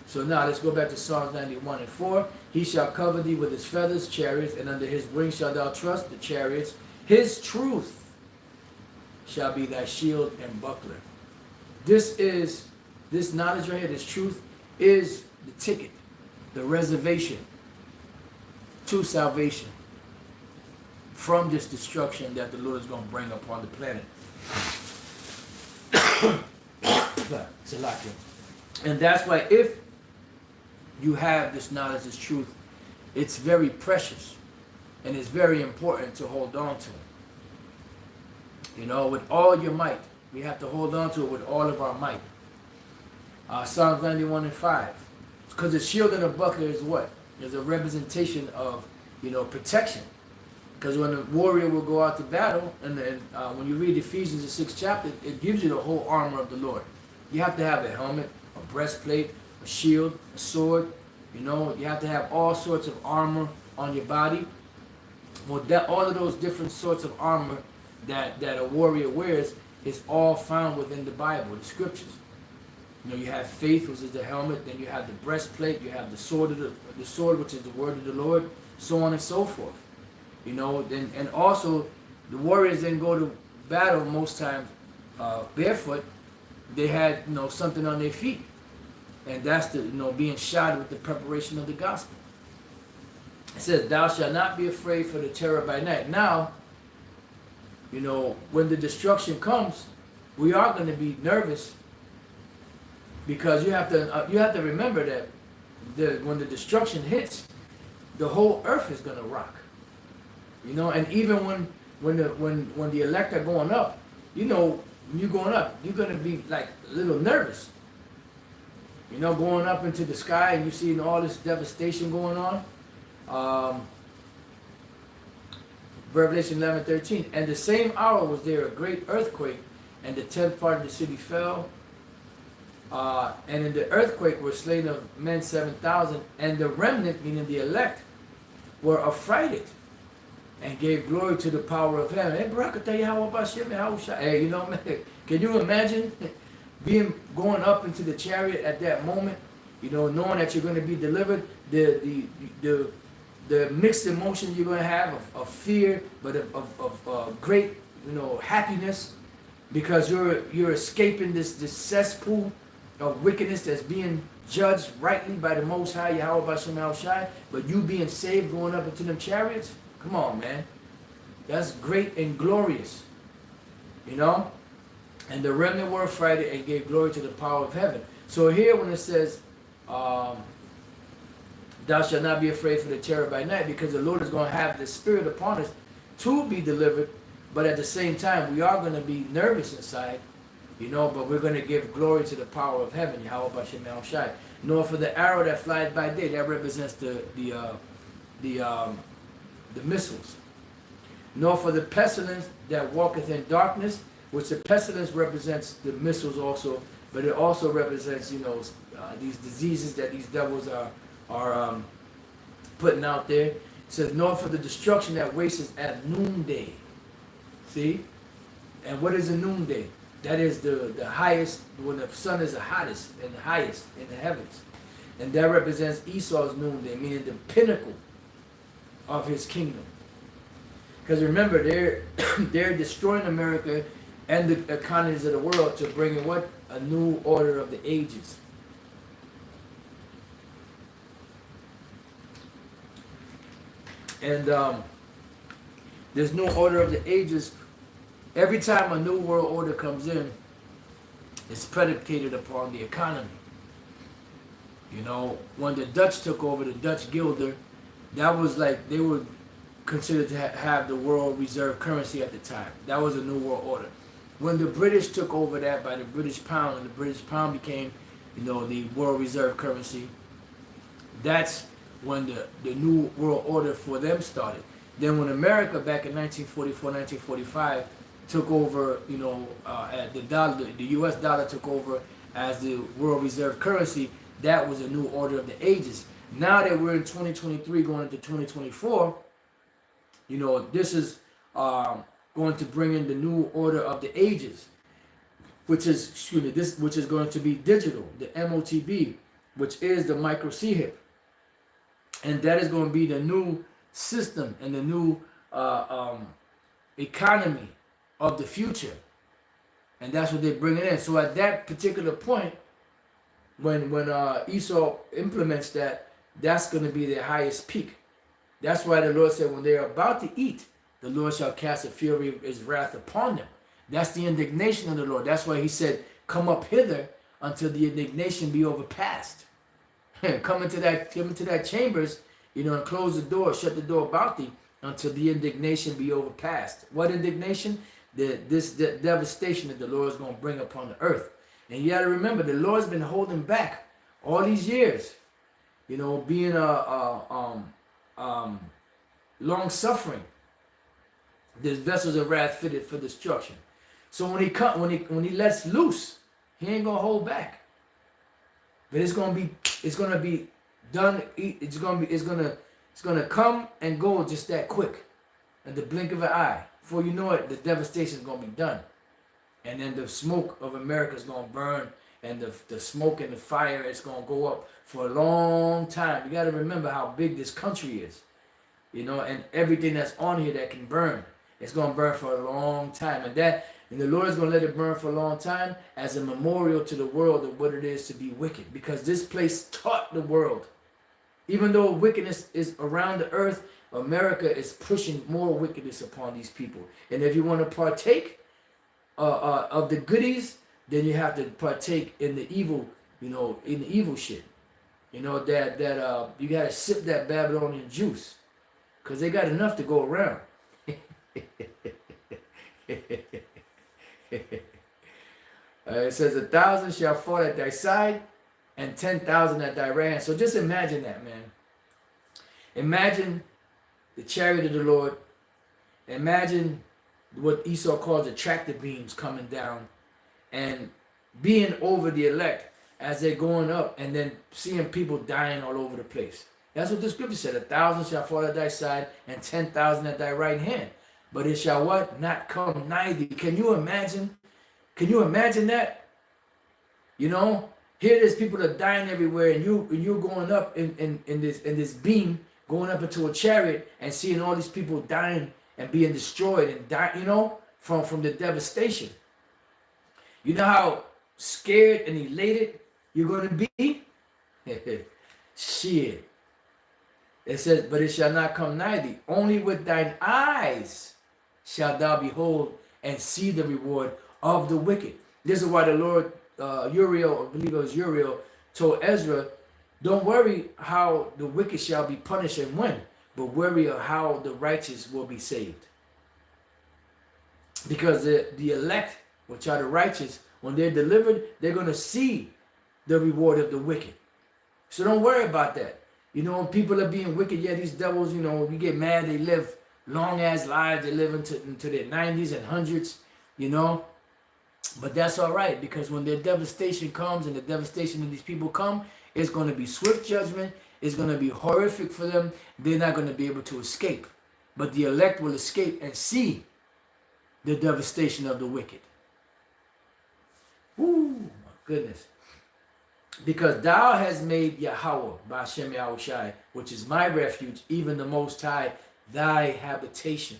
So now let's go back to Psalms 91:4. He shall cover thee with his feathers, chariots, and under his wings shalt thou trust, the chariots. His truth shall be thy shield and buckler. This knowledge right here, this truth, is the ticket, the reservation to salvation from this destruction that the Lord is going to bring upon the planet. It's a lot here. And that's why if you have this knowledge, this truth, it's very precious and it's very important to hold on to. You know, with all your might. We have to hold on to it with all of our might. Psalms 91 and 5. Because the shield and the buckler is what? Is a representation of, protection. Because when a warrior will go out to battle, and when you read Ephesians, the 6th chapter, it gives you the whole armor of the Lord. You have to have a helmet, a breastplate, a shield, a sword. You have to have all sorts of armor on your body. Well, all of those different sorts of armor that a warrior wears is all found within the Bible, the scriptures. You have faith, which is the helmet. Then you have the breastplate. You have the sword, the sword, which is the word of the Lord, so on and so forth. And also the warriors didn't go to battle most times barefoot. They had something on their feet, and that's the being shod with the preparation of the gospel. It says, "Thou shalt not be afraid for the terror by night." Now, when the destruction comes, we are going to be nervous, because you have to remember that when the destruction hits, the whole earth is going to rock. And even when the elect are going up, when you're going up, you're going to be like a little nervous. Going up into the sky and you seeing all this devastation going on. Revelation 11:13. "And the same hour was there a great earthquake, and the 10th part of the city fell. And in the earthquake were slain of men 7,000, and the remnant," meaning the elect, "were affrighted, and gave glory to the power of heaven." Hey, Barakatah, how about you, man? Hey, man, can you imagine going up into the chariot at that moment, knowing that you're going to be delivered, the mixed emotions you're going to have of fear, but of great, happiness, because you're escaping this cesspool of wickedness that's being judged rightly by the Most High, Yahweh Bashem Al-Shai, but you being saved going up into them chariots. Come on, man. That's great and glorious. And the remnant were affrighted and gave glory to the power of heaven. So here when it says, "Thou shalt not be afraid for the terror by night," because the Lord is going to have the Spirit upon us to be delivered, but at the same time we are going to be nervous inside, but we're going to give glory to the power of heaven, Yahweh Bashem Al-Shai. "Nor for the arrow that flies by day," that represents the missiles. "Nor for the pestilence that walketh in darkness," which the pestilence represents the missiles also, but it also represents, these diseases that these devils are putting out there. It says, "Nor for the destruction that wastes at noonday." See? And what is a noonday? That is the highest, when the sun is the hottest and the highest in the heavens. And that represents Esau's noonday, meaning the pinnacle of his kingdom. Because remember, they're destroying America and the economies of the world to bring in what? A new order of the ages. And this new order of the ages, every time a new world order comes in, it's predicated upon the economy. When the Dutch took over, the Dutch guilder, that was like, they were considered to have the world reserve currency at the time. That was a new world order. When the British took over that by the British pound, and the British pound became, the world reserve currency, that's when the new world order for them started. Then when America back in 1944, 1945 took over, the dollar, the US dollar took over as the world reserve currency, that was a new order of the ages. Now that we're in 2023 going into 2024, this is going to bring in the new order of the ages, which is going to be digital, the MOTB, which is the micro CHIP. And that is going to be the new system and the new economy of the future. And that's what they're bringing in. So at that particular point, when Esau implements that, that's going to be their highest peak. That's why the Lord said when they are about to eat, the Lord shall cast a fury of his wrath upon them. That's the indignation of the Lord. That's why he said, come up hither until the indignation be overpassed. Come into that chambers, and close the door, shut the door about thee until the indignation be overpassed. What indignation? This devastation that the Lord is going to bring upon the earth. And you got to remember, the Lord's been holding back all these years, being long suffering. There's vessels of wrath fitted for destruction. So when he lets loose, he ain't gonna hold back. But it's gonna be done. It's gonna come and go just that quick, at the blink of an eye. Before you know it, the devastation is gonna be done, and then the smoke of America is gonna burn, and the smoke and the fire is gonna go up for a long time. You got to remember how big this country is, and everything that's on here that can burn. It's going to burn for a long time. And the Lord is going to let it burn for a long time as a memorial to the world of what it is to be wicked. Because this place taught the world. Even though wickedness is around the earth, America is pushing more wickedness upon these people. And if you want to partake of the goodies, then you have to partake in the evil, in the evil shit. That you got to sip that Babylonian juice. Because they got enough to go around. It says 1,000 shall fall at thy side and 10,000 at thy right hand. So just imagine that, man. Imagine the chariot of the Lord. Imagine what Esau calls the tractor beams coming down and being over the elect as they're going up, and then seeing people dying all over the place. That's what the scripture said. 1,000 shall fall at thy side and 10,000 at thy right hand. But it shall what? Not come nigh thee. Can you imagine? Can you imagine that? Here there's people that are dying everywhere, and you're going up in this beam, going up into a chariot and seeing all these people dying and being destroyed and die, from the devastation. You know how scared and elated you're going to be? Shit. It says, but it shall not come nigh thee. Only with thine eyes shalt thou behold and see the reward of the wicked. This is why the Lord, Uriel, I believe it was Uriel, told Ezra, don't worry how the wicked shall be punished and when, but worry of how the righteous will be saved. Because the elect, which are the righteous, when they're delivered, they're going to see the reward of the wicked. So don't worry about that. When people are being wicked, these devils, you get mad, they live long-ass lives, they live into their 90s and 100s, But that's all right, because when their devastation comes and the devastation of these people come, it's going to be swift judgment. It's going to be horrific for them. They're not going to be able to escape. But the elect will escape and see the devastation of the wicked. Ooh, my goodness. Because thou hast made Yahweh, Ba'ashem Yahushai, which is my refuge, even the Most High, thy habitation.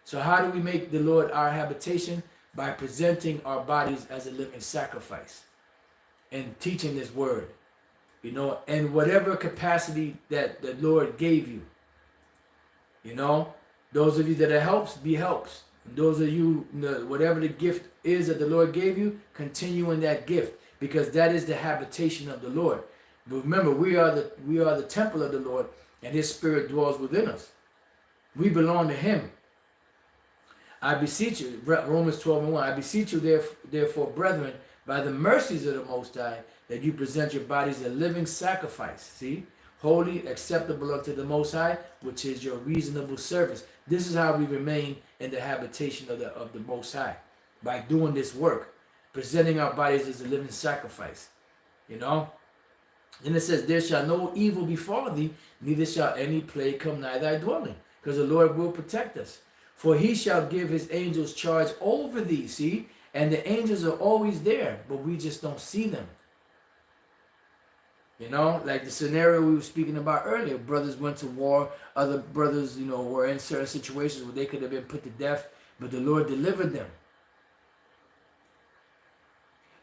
So how do we make the Lord our habitation? By presenting our bodies as a living sacrifice and teaching this word, in whatever capacity that the Lord gave you. Those of you that are helps, be helps. And those of you, whatever the gift is that the Lord gave you, continue in that gift, because that is the habitation of the Lord. But remember, we are the temple of the Lord, and his spirit dwells within us. We belong to him. I beseech you, Romans 12:1, I beseech you therefore, brethren, by the mercies of the Most High, that you present your bodies a living sacrifice, see, holy, acceptable unto the Most High, which is your reasonable service. This is how we remain in the habitation of the Most High, by doing this work, presenting our bodies as a living sacrifice, And it says, there shall no evil befall thee, neither shall any plague come nigh thy dwelling, because the Lord will protect us. For he shall give his angels charge over thee, see? And the angels are always there, but we just don't see them. Like the scenario we were speaking about earlier. Brothers went to war. Other brothers, were in certain situations where they could have been put to death, but the Lord delivered them.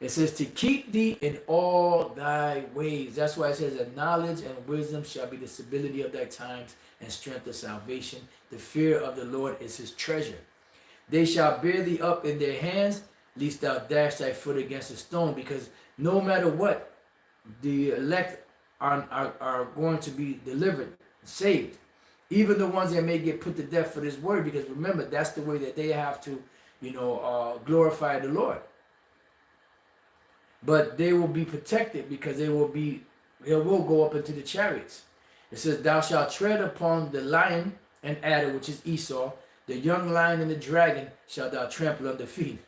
It says to keep thee in all thy ways. That's why it says that knowledge and wisdom shall be the stability of thy times and strength of salvation. The fear of the Lord is his treasure. They shall bear thee up in their hands, lest thou dash thy foot against a stone. Because no matter what, the elect are going to be delivered, saved. Even the ones that may get put to death for this word, because remember, that's the way that they have to, glorify the Lord. But they will be protected because they will go up into the chariots. It says, thou shalt tread upon the lion and adder, which is Esau, the young lion and the dragon shalt thou trample under feet.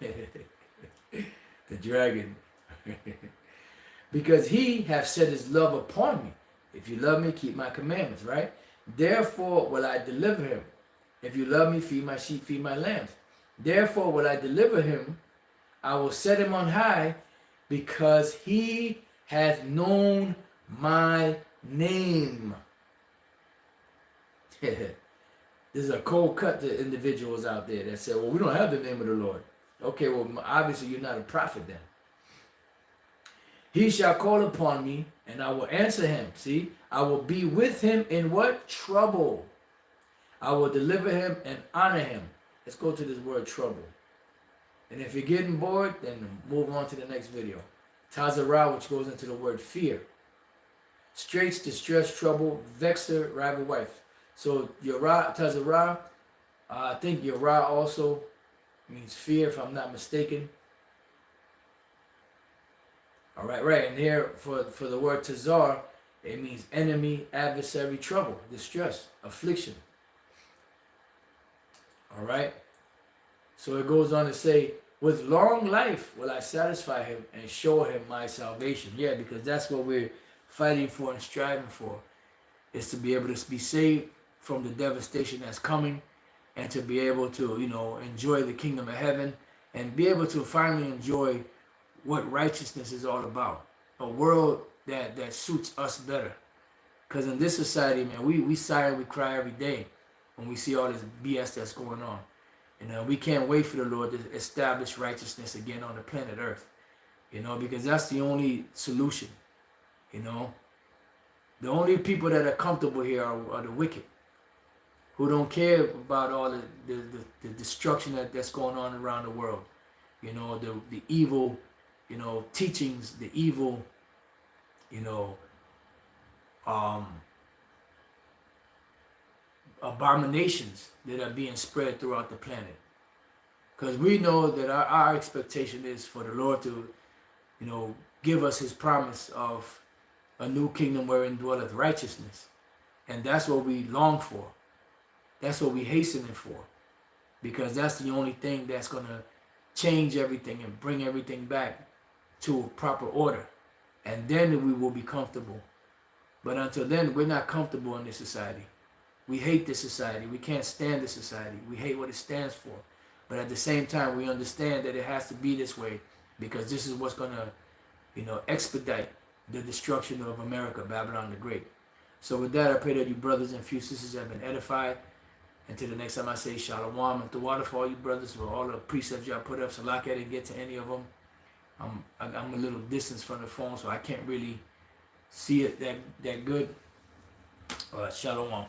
The dragon. Because he hath set his love upon me. If you love me, keep my commandments, right? Therefore will I deliver him. If you love me, feed my sheep, feed my lambs. Therefore will I deliver him. I will set him on high, because he hath known my name. This is a cold cut to individuals out there that say, well, we don't have the name of the Lord. Okay, well, obviously you're not a prophet then. He shall call upon me, and I will answer him. See, I will be with him in what? Trouble. I will deliver him and honor him. Let's go to this word trouble. And if you're getting bored, then move on to the next video. Tazarah, which goes into the word fear. Straits, distress, trouble, vexer, rival wife. So Yarah, Tazarah, I think Yarah also means fear, if I'm not mistaken. All right, right. And here for the word Tazar, it means enemy, adversary, trouble, distress, affliction. All right. So it goes on to say, with long life will I satisfy him and show him my salvation. Yeah, because that's what we're fighting for and striving for, is to be able to be saved from the devastation that's coming, and to be able to, enjoy the kingdom of heaven, and be able to finally enjoy what righteousness is all about. A world that suits us better. Because in this society, man, we sigh and we cry every day when we see all this BS that's going on. We can't wait for the Lord to establish righteousness again on the planet Earth. Because that's the only solution. The only people that are comfortable here are the wicked, who don't care about all the destruction that's going on around the world. The evil, teachings, the evil, abominations that are being spread throughout the planet. Because we know that our expectation is for the Lord to, give us his promise of a new kingdom wherein dwelleth righteousness. And that's what we long for. That's what we hastening for. Because that's the only thing that's going to change everything and bring everything back to a proper order. And then we will be comfortable. But until then, we're not comfortable in this society. We hate this society. We can't stand this society. We hate what it stands for. But at the same time, we understand that it has to be this way, because this is what's going to, expedite the destruction of America, Babylon the Great. So with that, I pray that you brothers and few sisters have been edified. Until the next time I say shalom and the water for all you brothers, for all the precepts y'all put up. So like I didn't get to any of them. I'm a little distance from the phone, so I can't really see it that good. Shalom.